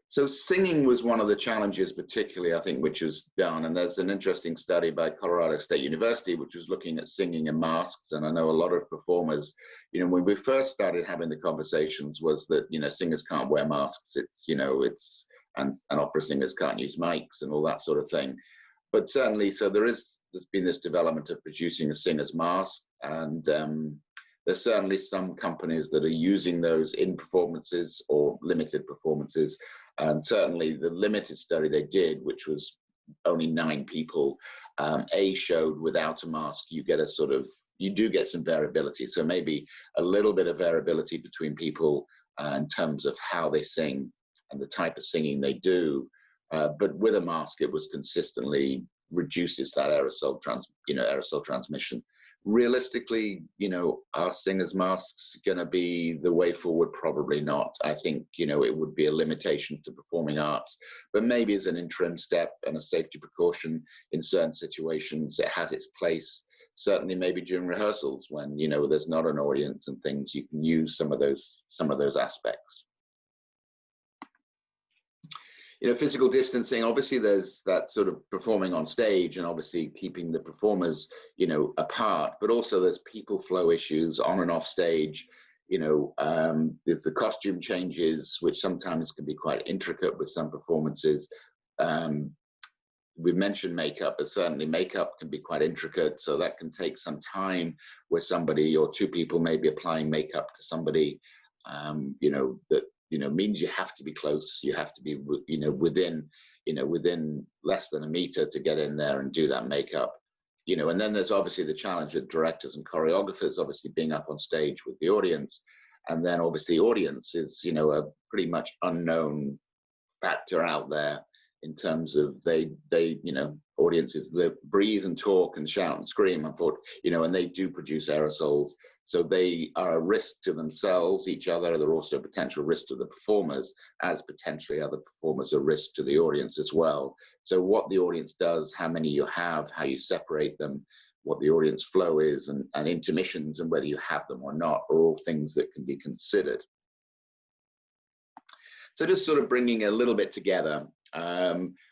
So singing was one of the challenges, particularly, I think, which was done. And there's an interesting study by Colorado State University, which was looking at singing and masks. And I know a lot of performers, when we first started having the conversations, was that, singers can't wear masks. And opera singers can't use mics and all that sort of thing. but certainly, so there's been this development of producing a singer's mask, and there's certainly some companies that are using those in performances or limited performances. And certainly the limited study they did, which was only 9 people, showed without a mask, you get a sort of, you do get some variability. So maybe a little bit of variability between people in terms of how they sing and the type of singing they do. But with a mask, it was consistently reduces that aerosol transmission. Realistically, are singers' masks going to be the way forward? Probably not. I think, it would be a limitation to performing arts, but maybe as an interim step and a safety precaution in certain situations, it has its place. Certainly maybe during rehearsals when, there's not an audience and things, you can use some of those aspects. Physical distancing, obviously there's that sort of performing on stage and obviously keeping the performers, apart, but also there's people flow issues on and off stage. There's the costume changes, which sometimes can be quite intricate with some performances. We mentioned makeup, but certainly makeup can be quite intricate. So that can take some time where somebody or 2 people may be applying makeup to somebody, that means you have to be close. You have to be, within less than a meter to get in there and do that makeup. And then there's obviously the challenge with directors and choreographers, obviously being up on stage with the audience. And then obviously audience is, a pretty much unknown factor out there in terms of audiences that breathe and talk and shout and scream and they do produce aerosols. So they are a risk to themselves, each other. They're also a potential risk to the performers, as potentially other performers are risk to the audience as well. So what the audience does, how many you have, how you separate them, what the audience flow is, and intermissions, and whether you have them or not, are all things that can be considered. So just sort of bringing a little bit together.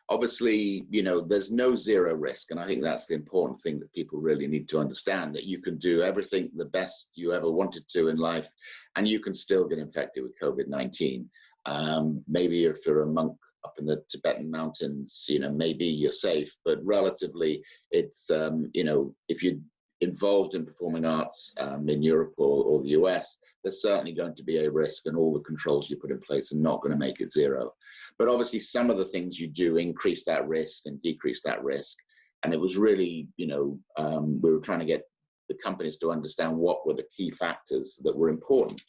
Obviously, there's no zero risk. And I think that's the important thing that people really need to understand, that you can do everything the best you ever wanted to in life, and you can still get infected with COVID-19. Maybe if you're a monk up in the Tibetan mountains, maybe you're safe, but relatively it's, if you're involved in performing arts in Europe or the US, there's certainly going to be a risk, and all the controls you put in place are not going to make it zero. But obviously some of the things you do increase that risk and decrease that risk. And it was really, we were trying to get the companies to understand what were the key factors that were important.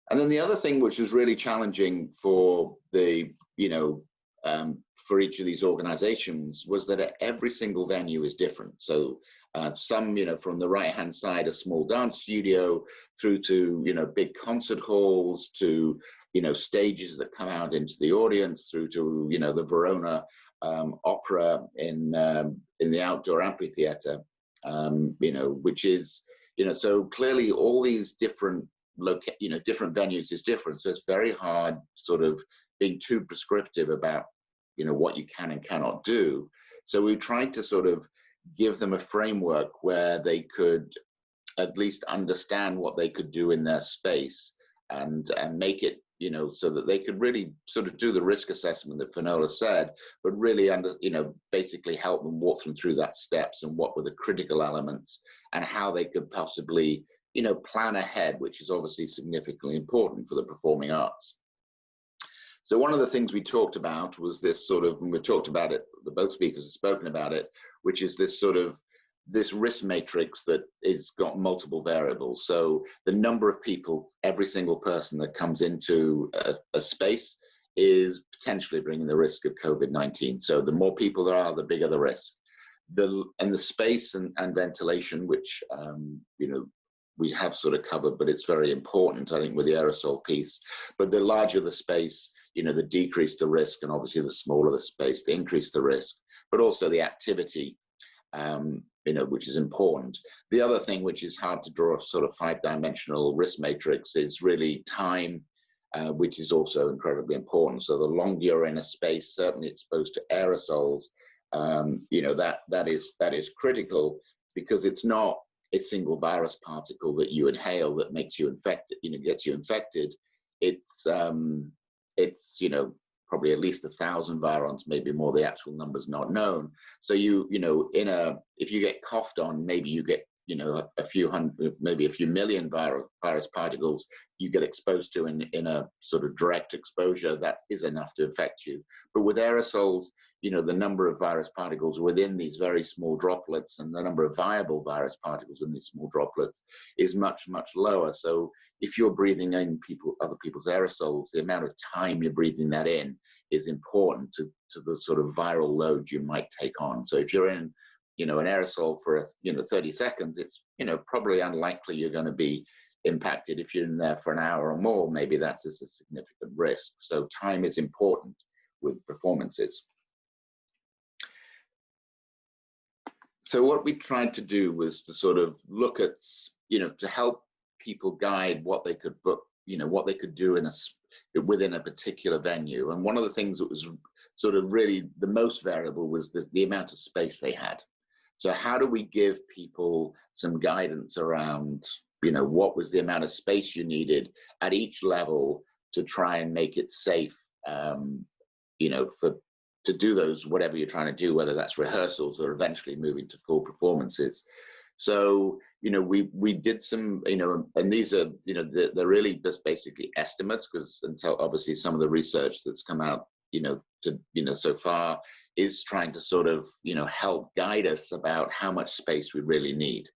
And then the other thing which was really challenging for the, for each of these organizations was that every single venue is different. So some, from the right-hand side, a small dance studio, through to, big concert halls, to, stages that come out into the audience, through to, the Verona Opera in the outdoor amphitheater, which is, so clearly all these different different venues is different. So it's very hard sort of being too prescriptive about, what you can and cannot do. So we tried to sort of give them a framework where they could at least understand what they could do in their space, and make it, so that they could really sort of do the risk assessment that Finola said, but really basically help them walk them through that steps and what were the critical elements and how they could possibly, plan ahead, which is obviously significantly important for the performing arts. So one of the things we talked about was this sort of, and we talked about it, both speakers have spoken about it, which is this sort of, this risk matrix that is got multiple variables. So the number of people, every single person that comes into a space is potentially bringing the risk of COVID-19. So the more people there are, the bigger the risk. And the space and ventilation, which, we have sort of covered, but it's very important, I think, with the aerosol piece. But the larger the space, the decrease the risk, and obviously the smaller the space, the increase the risk, but also the activity, which is important. The other thing which is hard to draw a sort of 5-dimensional risk matrix is really time, which is also incredibly important. So the longer you're in a space, certainly exposed to aerosols, that is critical, because it's not a single virus particle that you inhale that makes you infected, gets you infected. It's probably at least 1,000 virons, maybe more. The actual number's not known. So you know, if you get coughed on, maybe you get, you know, a few hundred, maybe a few million virus particles you get exposed to in a sort of direct exposure. That is enough to infect you. But with aerosols, you know, the number of virus particles within these very small droplets and the number of viable virus particles in these small droplets is much, much lower. So if you're breathing in other people's aerosols, the amount of time you're breathing that in is important to the sort of viral load you might take on. So if you're in, you know, an aerosol for 30 seconds, it's, you know, probably unlikely you're going to be impacted. If you're in there for an hour or more, maybe that's just a significant risk. So time is important with performances. So what we tried to do was to sort of look at, you know, to help people guide what they could book, you know, what they could do within a particular venue. And one of the things that was sort of really the most variable was the amount of space they had. So how do we give people some guidance around, you know, what was the amount of space you needed at each level to try and make it safe, you know, to do those, whatever you're trying to do, whether that's rehearsals or eventually moving to full performances. So, you know, we did some, you know, and these are, you know, they're really just basically estimates, because until obviously some of the research that's come out, you know, so far is trying to sort of, you know, help guide us about how much space we really need.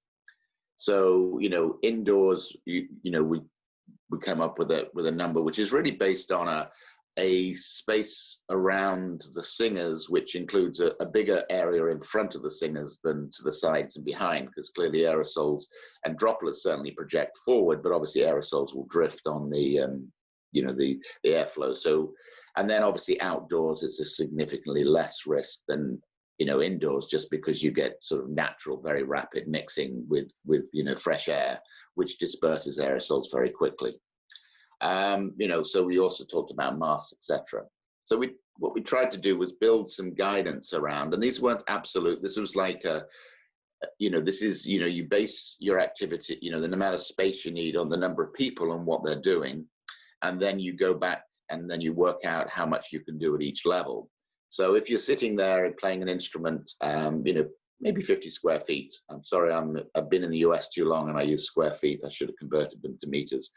So, you know, indoors, you know, we come up with a number which is really based on a space around the singers, which includes a bigger area in front of the singers than to the sides and behind, because clearly aerosols and droplets certainly project forward, but obviously aerosols will drift on the, you know, the airflow. So, and then obviously outdoors, it's a significantly less risk than, you know, indoors, just because you get sort of natural, very rapid mixing with you know, fresh air, which disperses aerosols very quickly. You know, so we also talked about masks, etc. So what we tried to do was build some guidance around, and these weren't absolute. This was like you know, this is, you know, you base your activity, you know, the amount of space you need on the number of people and what they're doing, and then you go back and then you work out how much you can do at each level. So if you're sitting there and playing an instrument, you know, maybe 50 square feet. I'm sorry, I've been in the US too long and I use square feet. I should have converted them to meters.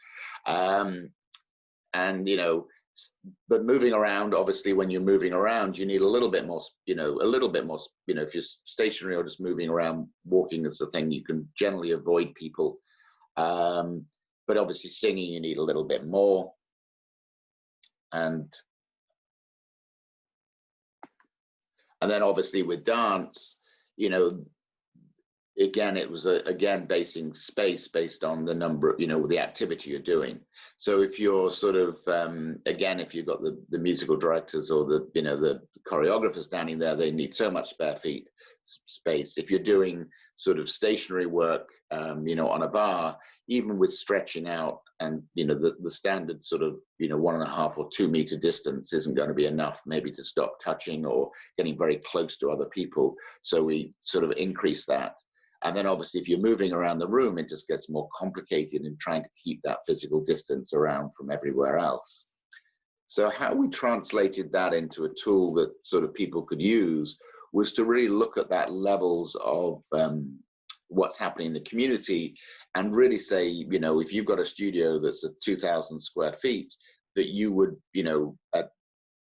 And, you know, but moving around, obviously, when you're moving around, you need a little bit more, you know, if you're stationary or just moving around, walking is the thing, you can generally avoid people. But obviously singing, you need a little bit more. And then obviously with dance, you know, again, it was again basing space based on the number, you know, the activity you're doing. So if you're sort of, again, if you've got the musical directors or the, you know, the choreographers standing there, they need so much spare feet space. If you're doing sort of stationary work, you know, on a bar, even with stretching out and, you know, the standard sort of, you know, 1.5 or 2 meter distance isn't going to be enough maybe to stop touching or getting very close to other people. So we sort of increase that. And then obviously if you're moving around the room, it just gets more complicated in trying to keep that physical distance around from everywhere else. So how we translated that into a tool that sort of people could use was to really look at that levels of what's happening in the community and really say, you know, if you've got a studio that's at 2,000 square feet, that you would, you know, at,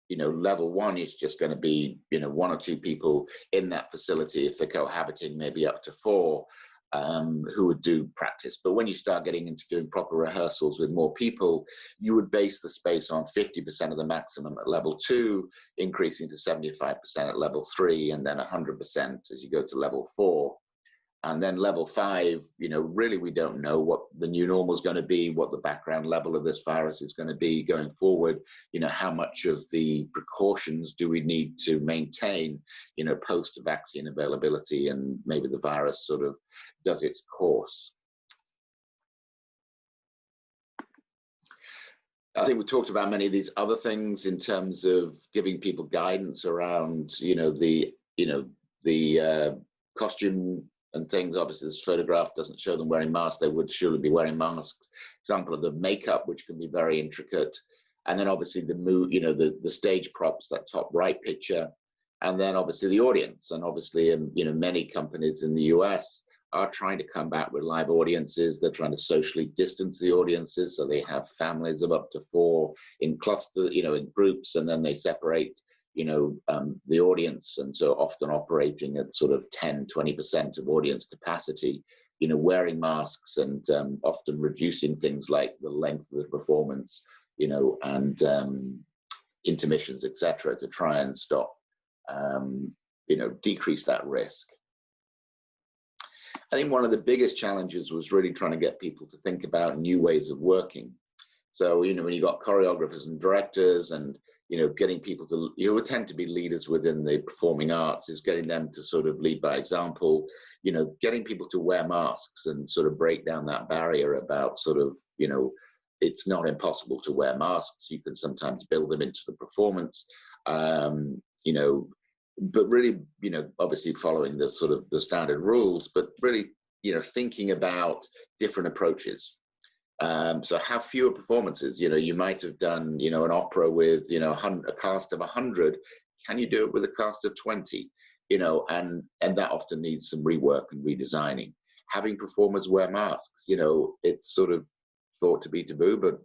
you know, level 1 is just going to be, you know, 1 or 2 people in that facility. If they're cohabiting, maybe up to 4 who would do practice. But when you start getting into doing proper rehearsals with more people, you would base the space on 50% of the maximum at level 2, increasing to 75% at level 3, and then 100% as you go to level 4. And then level 5, you know, really we don't know what the new normal is going to be, what the background level of this virus is going to be going forward, you know, how much of the precautions do we need to maintain, you know, post-vaccine availability, and maybe the virus sort of does its course. I think we talked about many of these other things in terms of giving people guidance around, you know, the costume and things. Obviously this photograph doesn't show them wearing masks. They would surely be wearing masks. Example of the makeup, which can be very intricate. And then obviously the stage props, that top right picture, and then obviously the audience. And obviously, many companies in the US are trying to come back with live audiences. They're trying to socially distance the audiences, so they have families of up to 4 in cluster, in groups, and then they separate, the audience, and so often operating at sort of 10-20% of audience capacity, wearing masks, and often reducing things like the length of the performance, and intermissions, etc., to try and stop, decrease that risk. I think one of the biggest challenges was really trying to get people to think about new ways of working. So, when you got choreographers and directors, and, getting people to, who tend to be leaders within the performing arts, is getting them to sort of lead by example, getting people to wear masks and sort of break down that barrier about sort of, it's not impossible to wear masks. You can sometimes build them into the performance, but really, obviously following the sort of the standard rules, but really, thinking about different approaches. So have fewer performances. You might have done, an opera with, a cast of 100. Can you do it with a cast of 20? And that often needs some rework and redesigning. Having performers wear masks, it's sort of thought to be taboo, but,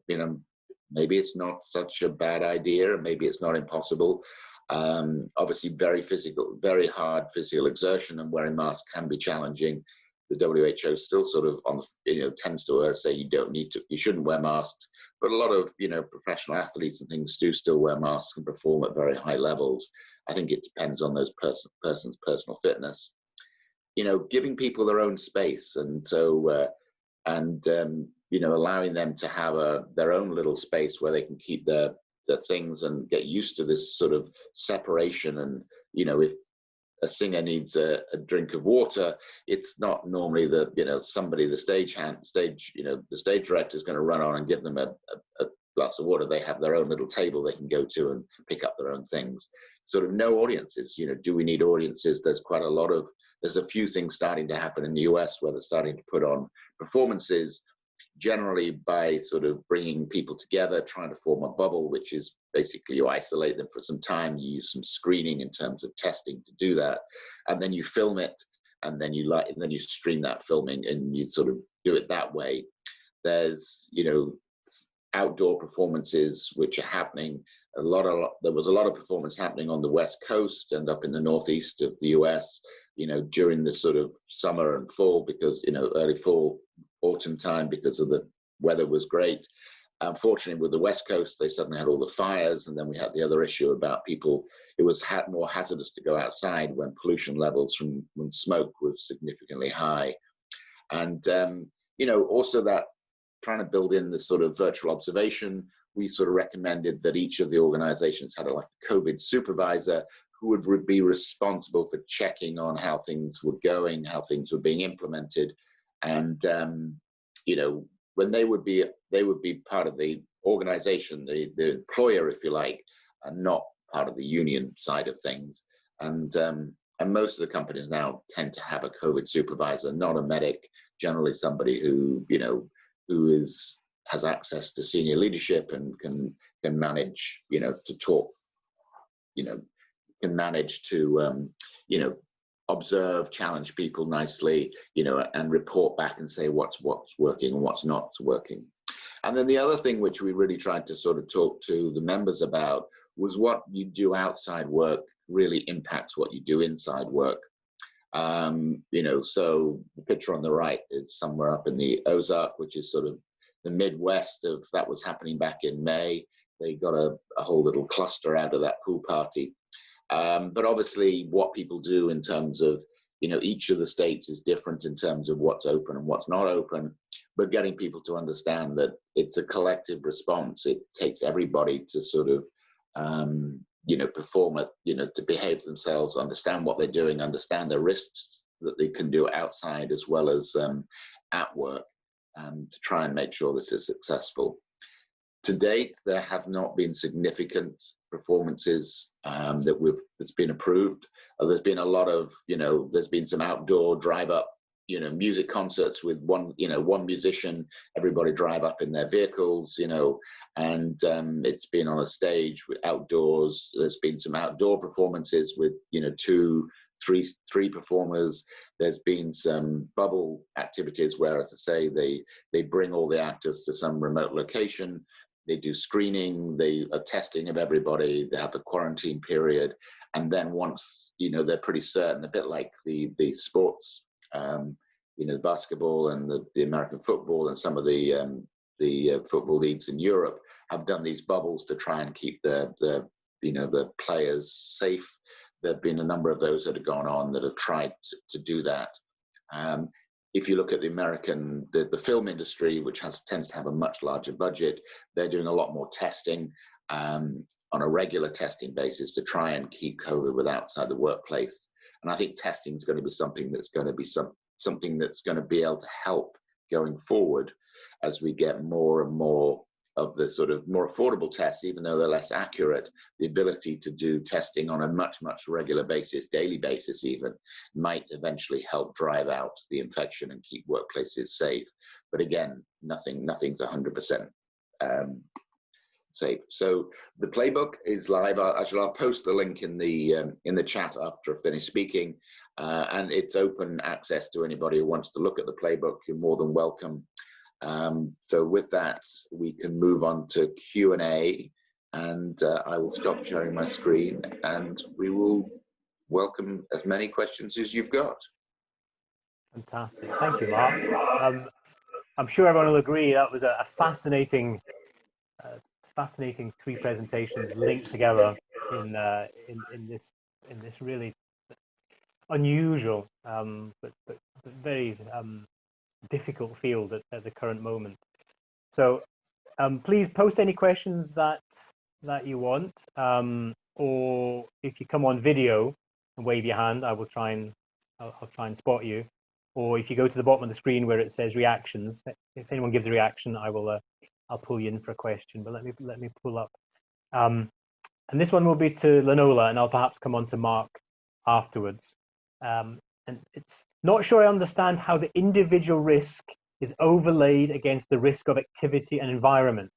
maybe it's not such a bad idea, and maybe it's not impossible. Obviously very hard physical exertion, and wearing masks can be challenging. The WHO still sort of tends to say you shouldn't wear masks, but a lot of professional athletes and things do still wear masks and perform at very high levels. I think it depends on those person's personal fitness. Giving people their own space, and so allowing them to have their own little space where they can keep their things and get used to this sort of separation. And if a singer needs a drink of water, it's not normally the stage director is going to run on and give them a glass of water. They have their own little table they can go to and pick up their own things. Sort of no audiences. Do we need audiences? There's a few things starting to happen in the US where they're starting to put on performances, generally by sort of bringing people together, trying to form a bubble, which is basically you isolate them for some time, you use some screening in terms of testing to do that, and then you film it, and then you stream that filming, and you sort of do it that way. There's outdoor performances which are happening. There was a lot of performance happening on the West Coast and up in the Northeast of the US, during the sort of summer and fall, because early fall, autumn time, because of the weather was great. Unfortunately, with the West Coast, they suddenly had all the fires, and then we had the other issue about people. It was more hazardous to go outside when pollution levels when smoke was significantly high, and also that trying to build in this sort of virtual observation. We sort of recommended that each of the organizations had a COVID supervisor who would be responsible for checking on how things were going, how things were being implemented. And, when they would be part of the organization, the employer, if you like, and not part of the union side of things. And most of the companies now tend to have a COVID supervisor, not a medic, generally somebody who has access to senior leadership and can manage, to talk, can manage to, observe, challenge people nicely, and report back and say what's working and what's not working. And then the other thing which we really tried to sort of talk to the members about was what you do outside work really impacts what you do inside work. So the picture on the right is somewhere up in the Ozark, which is sort of the Midwest that was happening back in May. They got a whole little cluster out of that pool party. But obviously what people do in terms of, each of the states is different in terms of what's open and what's not open, but getting people to understand that it's a collective response. It takes everybody to sort of, perform it, to behave themselves, understand what they're doing, understand the risks that they can do outside as well as at work, to try and make sure this is successful. To date, there have not been significant performances that's been approved. There's been a lot of, there's been some outdoor drive-up you know, music concerts with one musician, everybody drive up in their vehicles, you know, and it's been on a stage with outdoors. There's been some outdoor performances with, you know, three performers. There's been some bubble activities where, as I say, they bring all the actors to some remote location. They do screening, they are testing of everybody, they have a quarantine period. And then once, you know, they're pretty certain, a bit like the sports, you know, basketball and the American football and some of the football leagues in Europe have done these bubbles to try and keep the players safe. There have been a number of those that have gone on that have tried to do that. If you look at the American, the film industry, which tends to have a much larger budget, they're doing a lot more testing on a regular testing basis to try and keep COVID outside the workplace. And I think testing is going to be something that's going to be something that's going to be able to help going forward as we get more and more of the sort of more affordable tests, even though they're less accurate. The ability to do testing on a much regular basis, daily basis even, might eventually help drive out the infection and keep workplaces safe. But again, nothing's 100% safe. So the playbook is live. I'll post the link in the chat after I finish speaking, and it's open access to anybody who wants to look at the playbook. You're more than welcome. So with that, we can move on to Q&A, and I will stop sharing my screen, and we will welcome as many questions as you've got. Fantastic. Thank you, Mark. I'm sure everyone will agree that was a fascinating three presentations linked together in this really unusual but very difficult field at the current moment. So please post any questions that you want, or if you come on video and wave your hand, I'll try and spot you. Or if you go to the bottom of the screen where it says reactions, if anyone gives a reaction, I'll pull you in for a question. But let me pull up. And this one will be to Finola, and I'll perhaps come on to Mark afterwards. And it's not sure I understand how the individual risk is overlaid against the risk of activity and environment.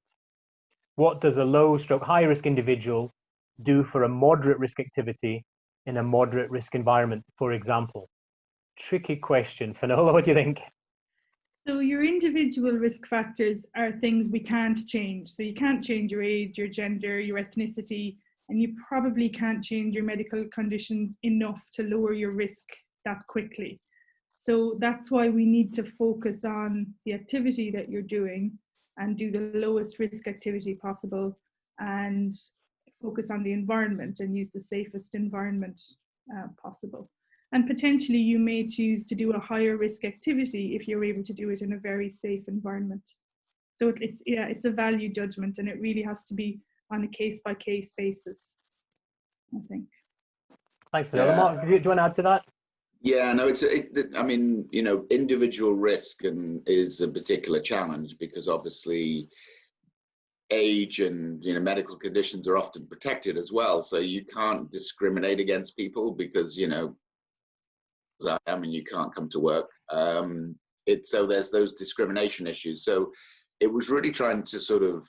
What does a low/high risk individual do for a moderate risk activity in a moderate risk environment, for example? Tricky question. Finola, what do you think? So your individual risk factors are things we can't change. So you can't change your age, your gender, your ethnicity, and you probably can't change your medical conditions enough to lower your risk that quickly. So that's why we need to focus on the activity that you're doing and do the lowest risk activity possible, and focus on the environment and use the safest environment possible. And potentially you may choose to do a higher risk activity if you're able to do it in a very safe environment. So it's a value judgment, and it really has to be on a case-by-case basis, I think. Thanks, Finola. Mark, do you want to add to that? Yeah, no, I mean, you know, individual risk is a particular challenge, because obviously age and, you know, medical conditions are often protected as well. So you can't discriminate against people because, you know, I mean, you can't come to work. So there's those discrimination issues. So it was really trying to sort of,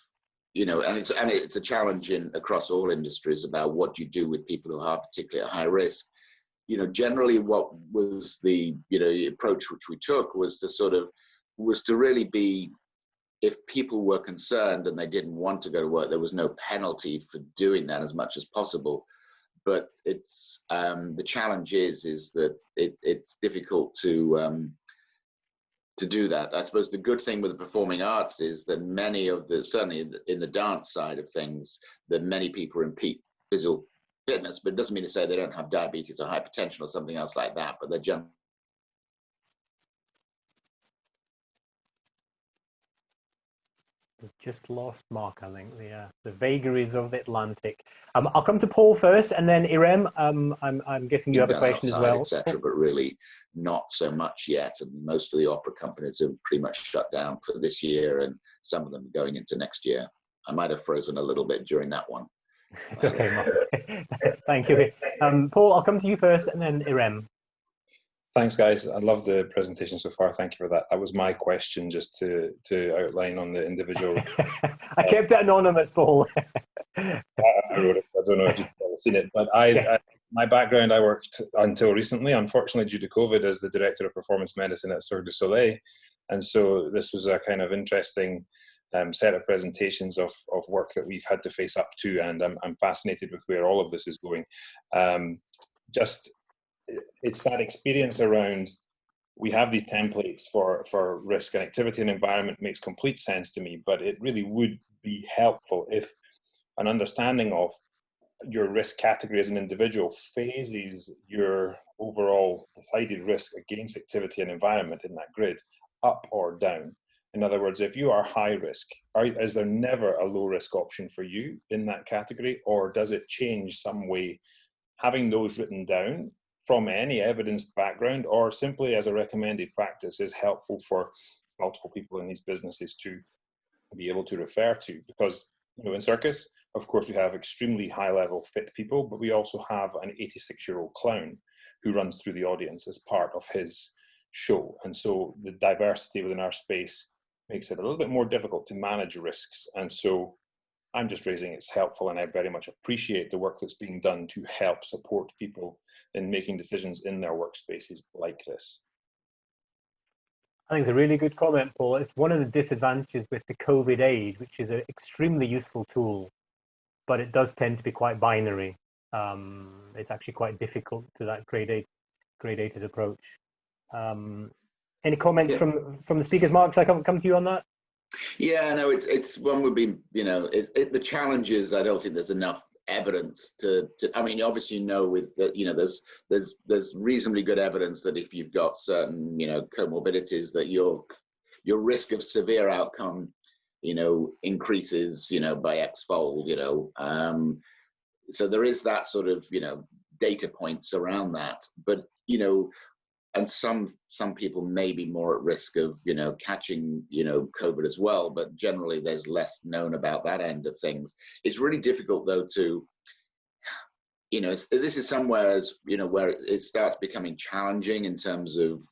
you know, and it's a challenge across all industries about what you do with people who are particularly at high risk. You know, generally what was the approach which we took was to really be, if people were concerned and they didn't want to go to work, there was no penalty for doing that as much as possible. But it's the challenge is that it's difficult to do that. I suppose the good thing with the performing arts is that certainly in the dance side of things, that many people are in peak physical fitness, but it doesn't mean to say they don't have diabetes or hypertension or something else like that, but they're generally. We've just lost Mark, I think, the vagaries of the Atlantic. I'll come to Paul first, and then Irem. I'm guessing you have a question as well, etc. But really, not so much yet. And most of the opera companies are pretty much shut down for this year, and some of them are going into next year. I might have frozen a little bit during that one. It's okay, Mark. Thank you. Paul, I'll come to you first, and then Irem. Thanks, guys. I love the presentation so far. Thank you for that. That was my question, just to outline on the individual. I kept it anonymous, Paul. I wrote it. I don't know if you've ever seen it, but my background, I worked until recently, unfortunately due to COVID, as the Director of Performance Medicine at Cirque du Soleil. And so this was a kind of interesting set of presentations of work that we've had to face up to, and I'm fascinated with where all of this is going. It's that experience around, we have these templates for risk and activity and environment makes complete sense to me, but it really would be helpful if an understanding of your risk category as an individual phases your overall decided risk against activity and environment in that grid up or down. In other words, if you are high risk, is there never a low risk option for you in that category, or does it change some way? Having those written down from any evidenced background or simply as a recommended practice is helpful for multiple people in these businesses to be able to refer to, because in circus, of course, we have extremely high level fit people, but we also have an 86-year-old clown who runs through the audience as part of his show. And so the diversity within our space makes it a little bit more difficult to manage risks. And so I'm just raising it's helpful, and I very much appreciate the work that's being done to help support people in making decisions in their workspaces like this. I think it's a really good comment, Paul. It's one of the disadvantages with the COVID age, which is an extremely useful tool, but it does tend to be quite binary. It's actually quite difficult to that gradated approach. Any comments from the speakers? Mark, should I come to you on that? Yeah, no, it's one would be, the challenge is I don't think there's enough evidence to I mean, obviously, with the, there's reasonably good evidence that if you've got certain, comorbidities, that your risk of severe outcome, increases, by X-fold, so there is that sort of, data points around that, but, and some people may be more at risk of, catching, COVID as well, but generally there's less known about that end of things. It's really difficult though to, this is somewhere, where it starts becoming challenging in terms of,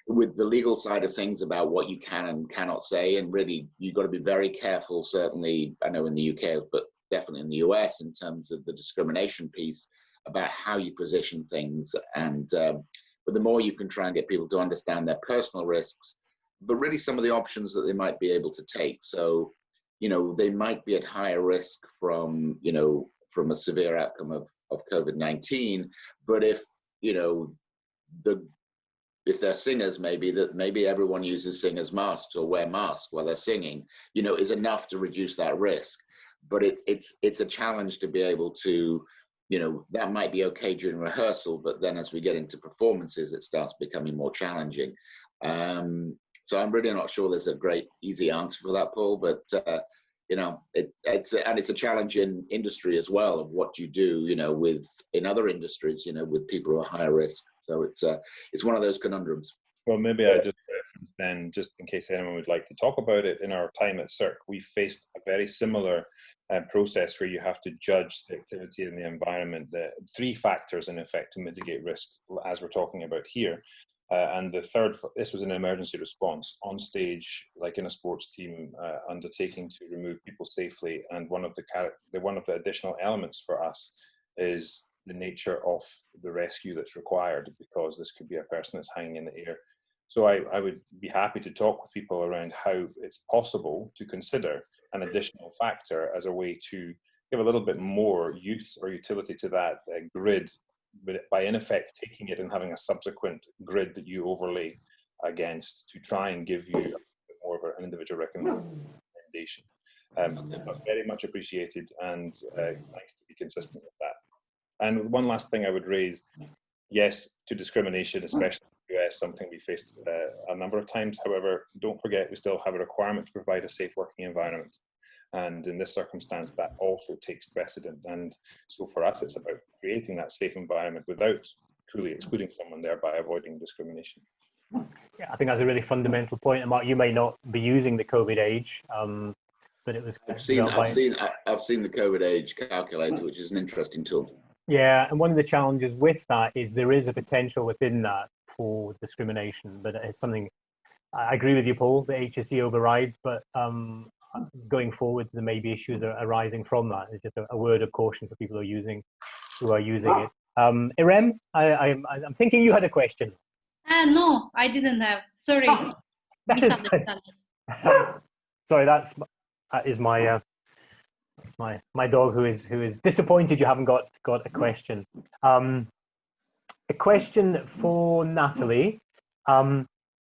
with the legal side of things about what you can and cannot say, and really you've got to be very careful, certainly, I know in the UK, but definitely in the US, in terms of the discrimination piece about how you position things. And but the more you can try and get people to understand their personal risks, but really some of the options that they might be able to take. So, they might be at higher risk from, from a severe outcome of COVID-19, but if they're singers, maybe everyone uses singers masks or wear masks while they're singing, is enough to reduce that risk. But it's a challenge to be able to, that might be okay during rehearsal, but then as we get into performances, it starts becoming more challenging. So I'm really not sure there's a great easy answer for that, Paul, but it's a challenge in industry as well, of what you do, in other industries, with people who are higher risk. So it's one of those conundrums. Well, maybe I just reference then, just in case anyone would like to talk about it, in our time at Cirque, we faced a very similar process where you have to judge the activity in the environment, the three factors in effect to mitigate risk, as we're talking about here. And the third, this was an emergency response on stage, like in a sports team, undertaking to remove people safely. And one of the additional elements for us is the nature of the rescue that's required, because this could be a person that's hanging in the air. So I would be happy to talk with people around how it's possible to consider an additional factor as a way to give a little bit more use or utility to that grid, but by in effect taking it and having a subsequent grid that you overlay against to try and give you a bit more of an individual recommendation. But very much appreciated, and nice to be consistent with that. And one last thing I would raise, yes, to discrimination, especially in the US, something we faced a number of times. However, don't forget we still have a requirement to provide a safe working environment. And in this circumstance, that also takes precedent. And so for us, it's about creating that safe environment without truly excluding someone, thereby avoiding discrimination. Yeah, I think that's a really fundamental point. And Mark, you may not be using the COVID age, but it was. I've seen the COVID age calculator, which is an interesting tool. Yeah, and one of the challenges with that is there is a potential within that for discrimination, but it's something I agree with you, Paul. The HSE overrides, but going forward, there may be issues arising from that. It's just a word of caution for people who are using it. Irem, I'm thinking you had a question. No, I didn't have. Sorry, misunderstanding. Sorry, that is my my dog who is disappointed you haven't got a question. A question for Natalie.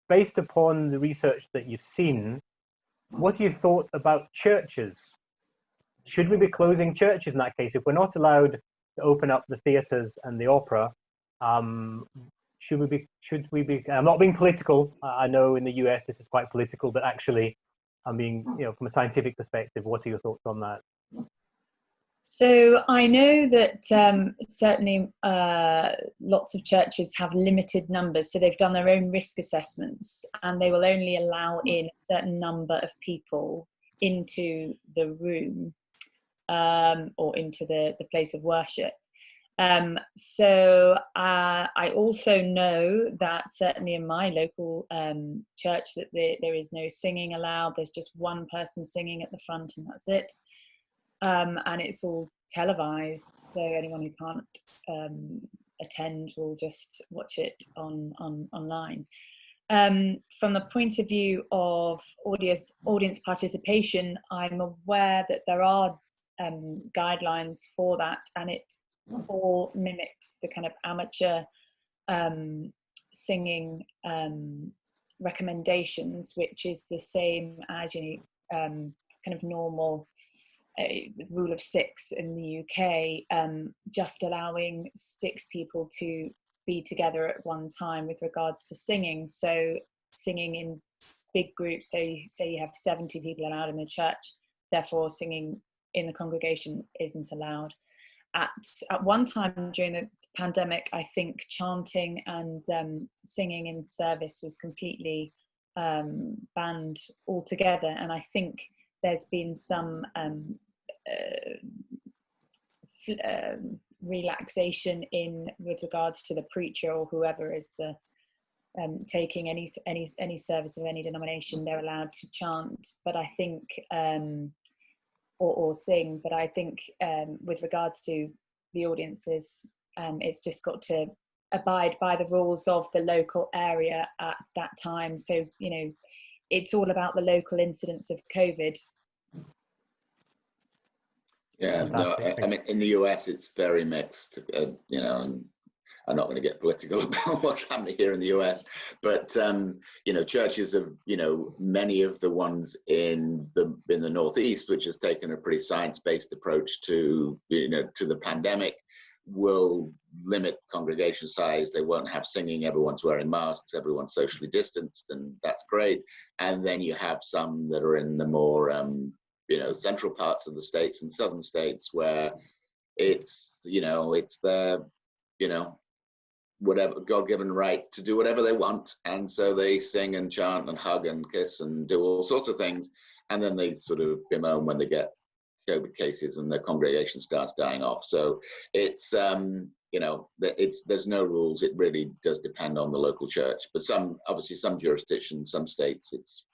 Based upon the research that you've seen, what do you thought about churches? Should we be closing churches in that case? If we're not allowed to open up the theatres and the opera, should we be, I'm not being political. I know in the US this is quite political, but actually I'm being, from a scientific perspective, what are your thoughts on that? So I know that certainly lots of churches have limited numbers, so they've done their own risk assessments, and they will only allow in a certain number of people into the room or into the place of worship. So I also know that certainly in my local church that there is no singing allowed. There's just one person singing at the front and that's it. And it's all televised, so anyone who can't attend will just watch it online. From the point of view of audience participation, I'm aware that there are guidelines for that, and it all mimics the kind of amateur singing recommendations, which is the same as kind of normal rule of 6 in the UK, just allowing 6 people to be together at one time with regards to singing. So singing in big groups, so you say you have 70 people allowed in the church, therefore singing in the congregation isn't allowed. At one time during the pandemic, I think chanting and singing in service was completely banned altogether, and I think there's been some relaxation with regards to the preacher or whoever is the taking any service of any denomination. They're allowed to chant, but I think or sing, but I think with regards to the audiences, it's just got to abide by the rules of the local area at that time. So it's all about the local incidence of COVID. Yeah, no, I mean, in the US, it's very mixed, and I'm not going to get political about what's happening here in the US, but, churches have, many of the ones in the Northeast, which has taken a pretty science-based approach to the pandemic, will limit congregation size. They won't have singing, everyone's wearing masks, everyone's socially distanced, and that's great. And then you have some that are in the more, central parts of the states and southern states where it's their, whatever God-given right to do whatever they want. And so they sing and chant and hug and kiss and do all sorts of things. And then they sort of bemoan when they get COVID cases and the congregation starts dying off. So it's, there's no rules. It really does depend on the local church. But obviously some jurisdictions, some states, it's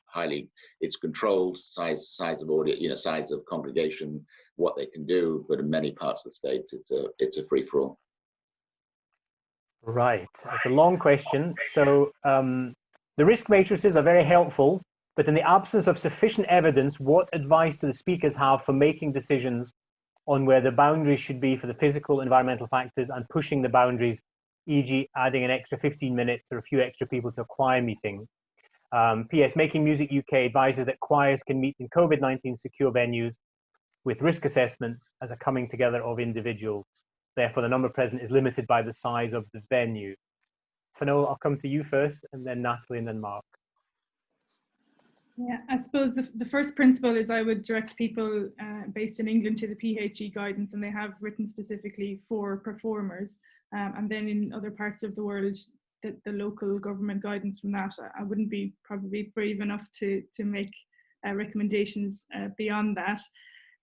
controlled, size of audience, size of congregation, what they can do. But in many parts of the states, it's a free for all. Right, it's a long question. So the risk matrices are very helpful, but in the absence of sufficient evidence, what advice do the speakers have for making decisions on where the boundaries should be for the physical environmental factors and pushing the boundaries, e.g. adding an extra 15 minutes or a few extra people to a choir meeting? P.S. Making Music UK advises that choirs can meet in COVID-19 secure venues with risk assessments as a coming together of individuals. Therefore, the number present is limited by the size of the venue. Finola, I'll come to you first, and then Natalie, and then Mark. Yeah, I suppose the first principle is I would direct people based in England to the PHE guidance, and they have written specifically for performers. And then in other parts of the world, the local government guidance from that. I wouldn't be probably brave enough to make recommendations beyond that.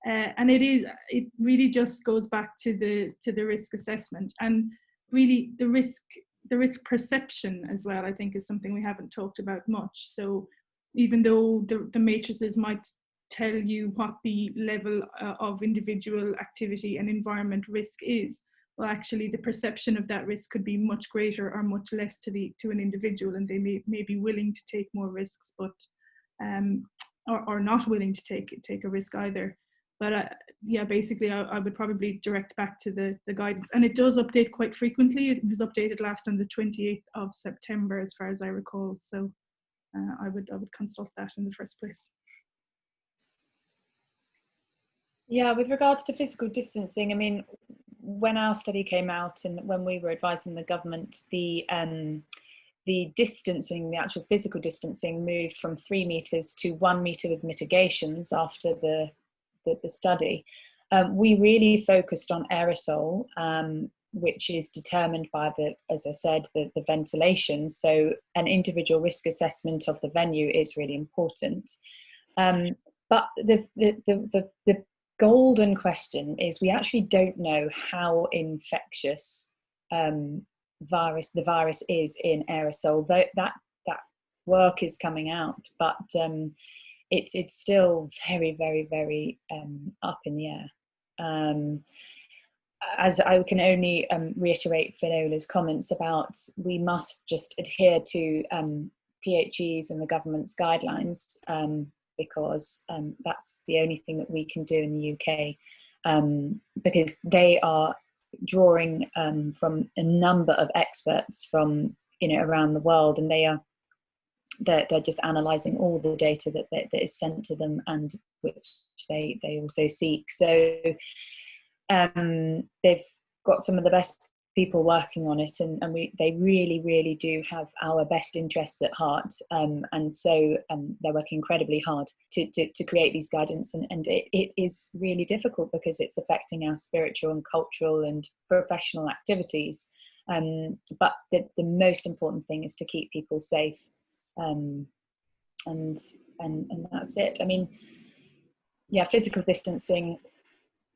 And it really just goes back to the risk assessment, and really the risk perception as well, I think, is something we haven't talked about much. So even though the matrices might tell you what the level of individual activity and environment risk is, well, actually the perception of that risk could be much greater or much less to an individual, and they may be willing to take more risks, but or not willing to take a risk either. But yeah, basically I would probably direct back to the guidance, and it does update quite frequently. It was updated last on the 28th of September, as far as I recall. So I would consult that in the first place. Yeah, with regards to physical distancing, I mean, when our study came out and when we were advising the government, the distancing, the actual physical distancing, moved from 3 meters to 1 meter with mitigations after the study. We really focused on aerosol, which is determined by as I said, the ventilation. So an individual risk assessment of the venue is really important. But the golden question is, we actually don't know how infectious the virus is in aerosol. That work is coming out, but it's still very, very, very up in the air. As I can only reiterate Finola's comments about, we must just adhere to PHEs and the government's guidelines, because that's the only thing that we can do in the UK, because they are drawing from a number of experts from around the world, and they're just analysing all the data that is sent to them and which they also seek. So they've got some of the best people working on it, and they really, really do have our best interests at heart, and so they're working incredibly hard to create these guidance, and it is really difficult because it's affecting our spiritual and cultural and professional activities, but the most important thing is to keep people safe, and that's it. I mean, yeah, physical distancing,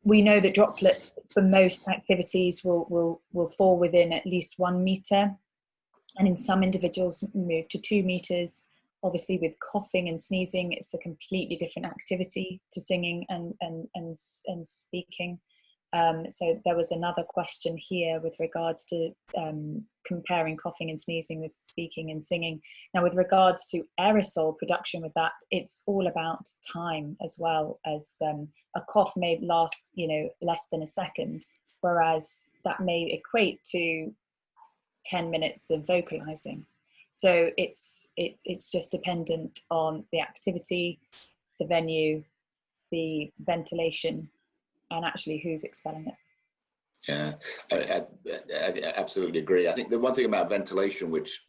we know that droplets for most activities will fall within at least 1 meter, and in some individuals move to 2 meters. Obviously, with coughing and sneezing, it's a completely different activity to singing and speaking. So there was another question here with regards to comparing coughing and sneezing with speaking and singing. Now, with regards to aerosol production with that, it's all about time as well, as a cough may last, less than a second, whereas that may equate to 10 minutes of vocalizing. So it's just dependent on the activity, the venue, the ventilation, and actually who's expelling it. Yeah, I absolutely agree. I think the one thing about ventilation, which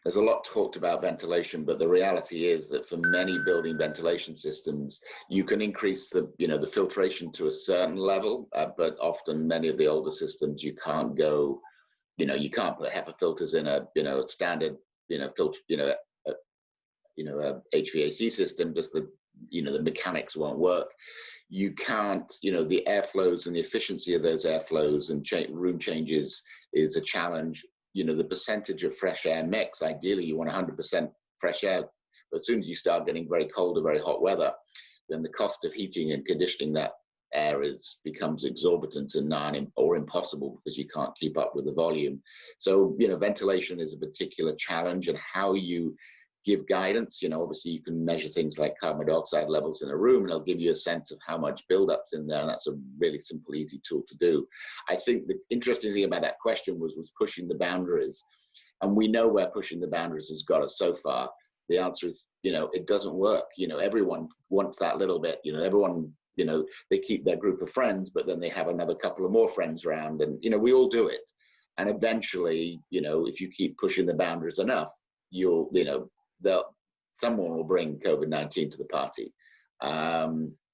there's a lot talked about ventilation, but the reality is that for many building ventilation systems, you can increase the filtration to a certain level, but often many of the older systems you can't go, you can't put HEPA filters in a standard filter, HVAC system. Just the mechanics won't work. You can't, the airflows and the efficiency of those airflows and room changes is a challenge. The percentage of fresh air mix, ideally you want 100% fresh air, but as soon as you start getting very cold or very hot weather, then the cost of heating and conditioning that air becomes exorbitant and or impossible, because you can't keep up with the volume. So, ventilation is a particular challenge, and how you give guidance. Obviously you can measure things like carbon dioxide levels in a room, and it'll give you a sense of how much build-up's in there, and that's a really simple, easy tool to do. I think the interesting thing about that question was pushing the boundaries, and we know where pushing the boundaries has got us so far. The answer is, it doesn't work. Everyone wants that little bit. Everyone, they keep their group of friends, but then they have another couple of more friends around, and we all do it. And eventually, if you keep pushing the boundaries enough, someone will bring COVID-19 to the party.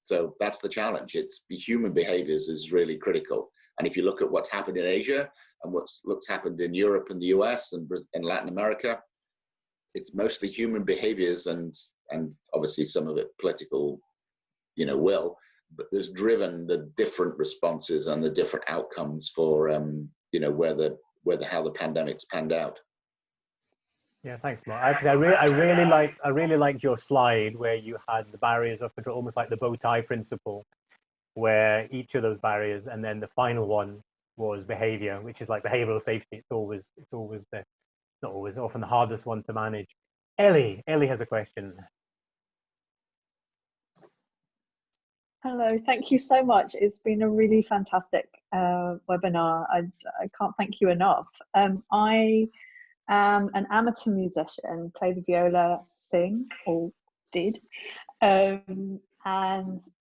So that's the challenge. Human behaviors is really critical. And if you look at what's happened in Asia and what's happened in Europe and the US and Latin America, it's mostly human behaviors and and obviously some of it political, will, but there's driven the different responses and the different outcomes for, how the pandemic's panned out. Yeah, thanks, Mark. I really liked your slide where you had the barriers of control, almost like the bow tie principle, where each of those barriers, and then the final one was behavior, which is like behavioral safety. Not always, often the hardest one to manage. Ellie has a question. Hello, thank you so much. It's been a really fantastic webinar. I can't thank you enough. I am an amateur musician, play the viola, sing, or did, and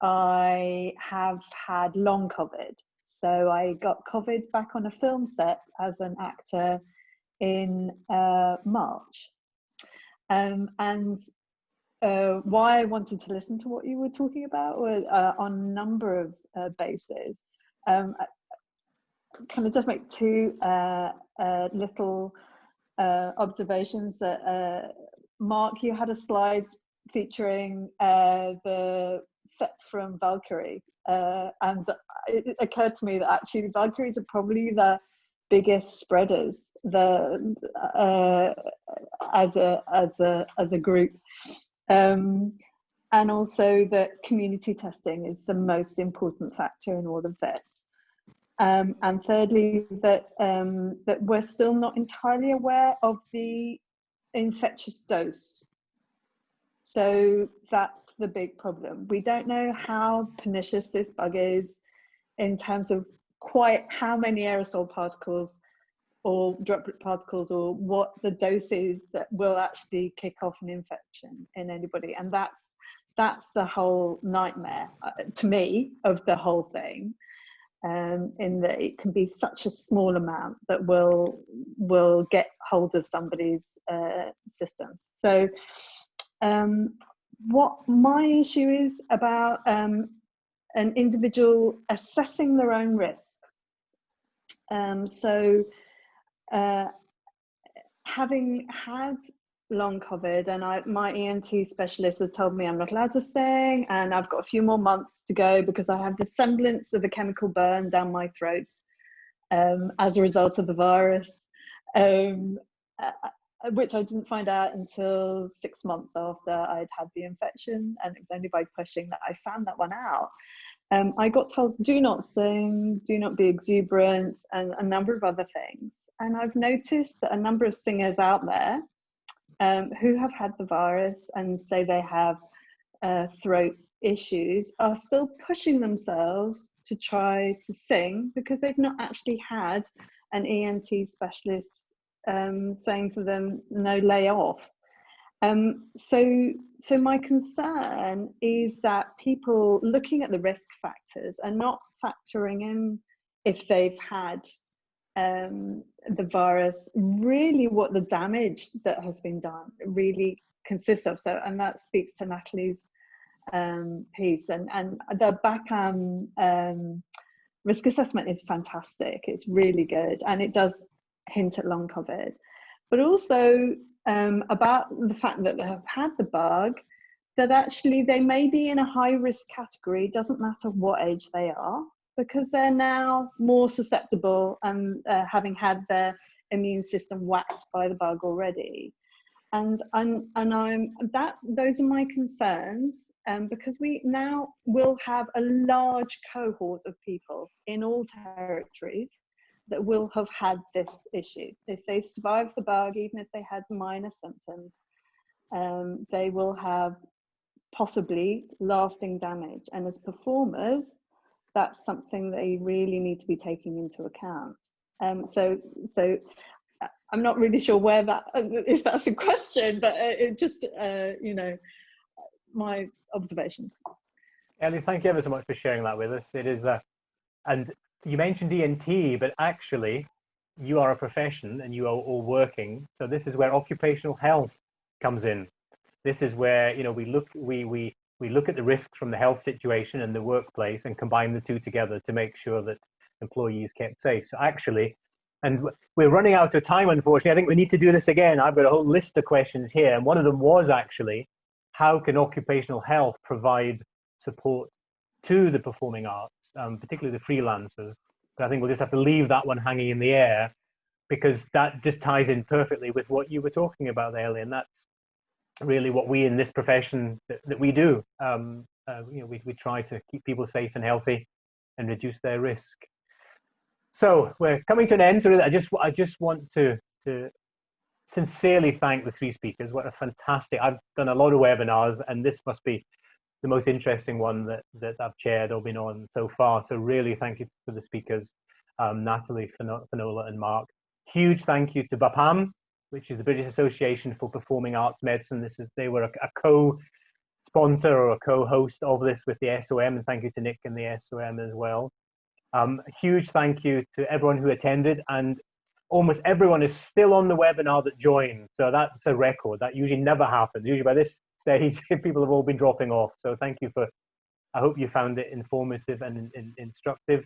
I have had long COVID. So I got COVID back on a film set as an actor in March. Why I wanted to listen to what you were talking about was on a number of bases. Can I just make two little observations? That Mark, you had a slide featuring the set from Valkyrie, and it occurred to me that actually Valkyries are probably the biggest spreaders as a group. And also that community testing is the most important factor in all of this. And thirdly, that we're still not entirely aware of the infectious dose. So that's the big problem. We don't know how pernicious this bug is in terms of quite how many aerosol particles or droplet particles, or what the dose is that will actually kick off an infection in anybody. And that's the whole nightmare to me of the whole thing, in that it can be such a small amount that will get hold of somebody's systems. So what my issue is about an individual assessing their own risk. Having had long COVID, and my ENT specialist has told me I'm not allowed to sing, and I've got a few more months to go because I have the semblance of a chemical burn down my throat as a result of the virus, which I didn't find out until 6 months after I'd had the infection, and it was only by pushing that I found that one out. I got told, do not sing, do not be exuberant, and a number of other things. And I've noticed that a number of singers out there who have had the virus and say they have throat issues are still pushing themselves to try to sing because they've not actually had an ENT specialist saying to them, no, lay off. So my concern is that people looking at the risk factors are not factoring in, if they've had the virus, really what the damage that has been done really consists of. So, and that speaks to Natalie's piece, and the BAPAM risk assessment is fantastic. It's really good, and it does hint at long COVID, but also about the fact that they have had the bug, that actually they may be in a high risk category, doesn't matter what age they are, because they're now more susceptible and having had their immune system whacked by the bug already. And those are my concerns, because we now will have a large cohort of people in all territories that will have had this issue. If they survive the bug, even if they had minor symptoms, they will have possibly lasting damage. And as performers, that's something they really need to be taking into account. So I'm not really sure where if that's a question, but it just, my observations. Ellie, thank you ever so much for sharing that with us. It is, and you mentioned ENT, but actually you are a profession and you are all working. So this is where occupational health comes in. This is where, we look at the risks from the health situation and the workplace and combine the two together to make sure that employees kept safe. So actually, and we're running out of time, unfortunately. I think we need to do this again. I've got a whole list of questions here. And one of them was actually, how can occupational health provide support to the performing arts, particularly the freelancers. But I think we'll just have to leave that one hanging in the air, because that just ties in perfectly with what you were talking about there, Ellie, and that's really what we in this profession that we do. We try to keep people safe and healthy and reduce their risk. So we're coming to an end. So really, I just want to sincerely thank the three speakers. What a fantastic! I've done a lot of webinars, and this must be the most interesting one that I've chaired or been on so far. So really, thank you to the speakers, Natalie, Finola, and Mark. Huge thank you to BAPAM, which is the British Association for Performing Arts Medicine. They were a co-sponsor or a co-host of this with the SOM, and thank you to Nick and the SOM as well. A huge thank you to everyone who attended, and almost everyone is still on the webinar that joined. So that's a record. That usually never happens. Usually by this stage, people have all been dropping off. So thank you I hope you found it informative and instructive.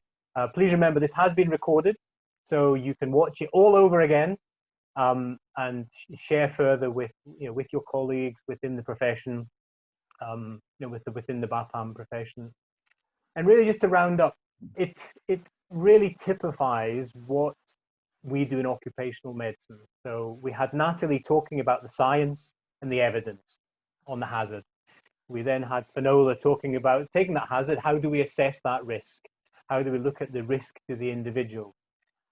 Please remember, this has been recorded, so you can watch it all over again and share further with your colleagues within the profession, within the BAPAM profession. And really, just to round up, it really typifies what we do in occupational medicine. So we had Natalie talking about the science and the evidence on the hazard. We then had Finola talking about taking that hazard, how do we assess that risk? How do we look at the risk to the individual?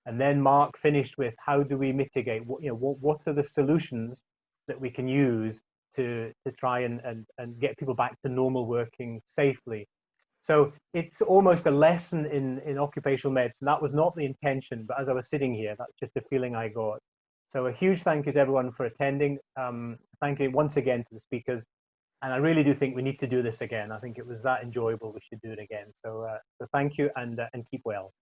And then Mark finished with how do we mitigate? What are the solutions that we can use to try and get people back to normal working safely? So it's almost a lesson in occupational medicine. That was not the intention, but as I was sitting here, that's just the feeling I got. So a huge thank you to everyone for attending. Thank you once again to the speakers. And I really do think we need to do this again. I think it was that enjoyable. We should do it again. So thank you, and keep well.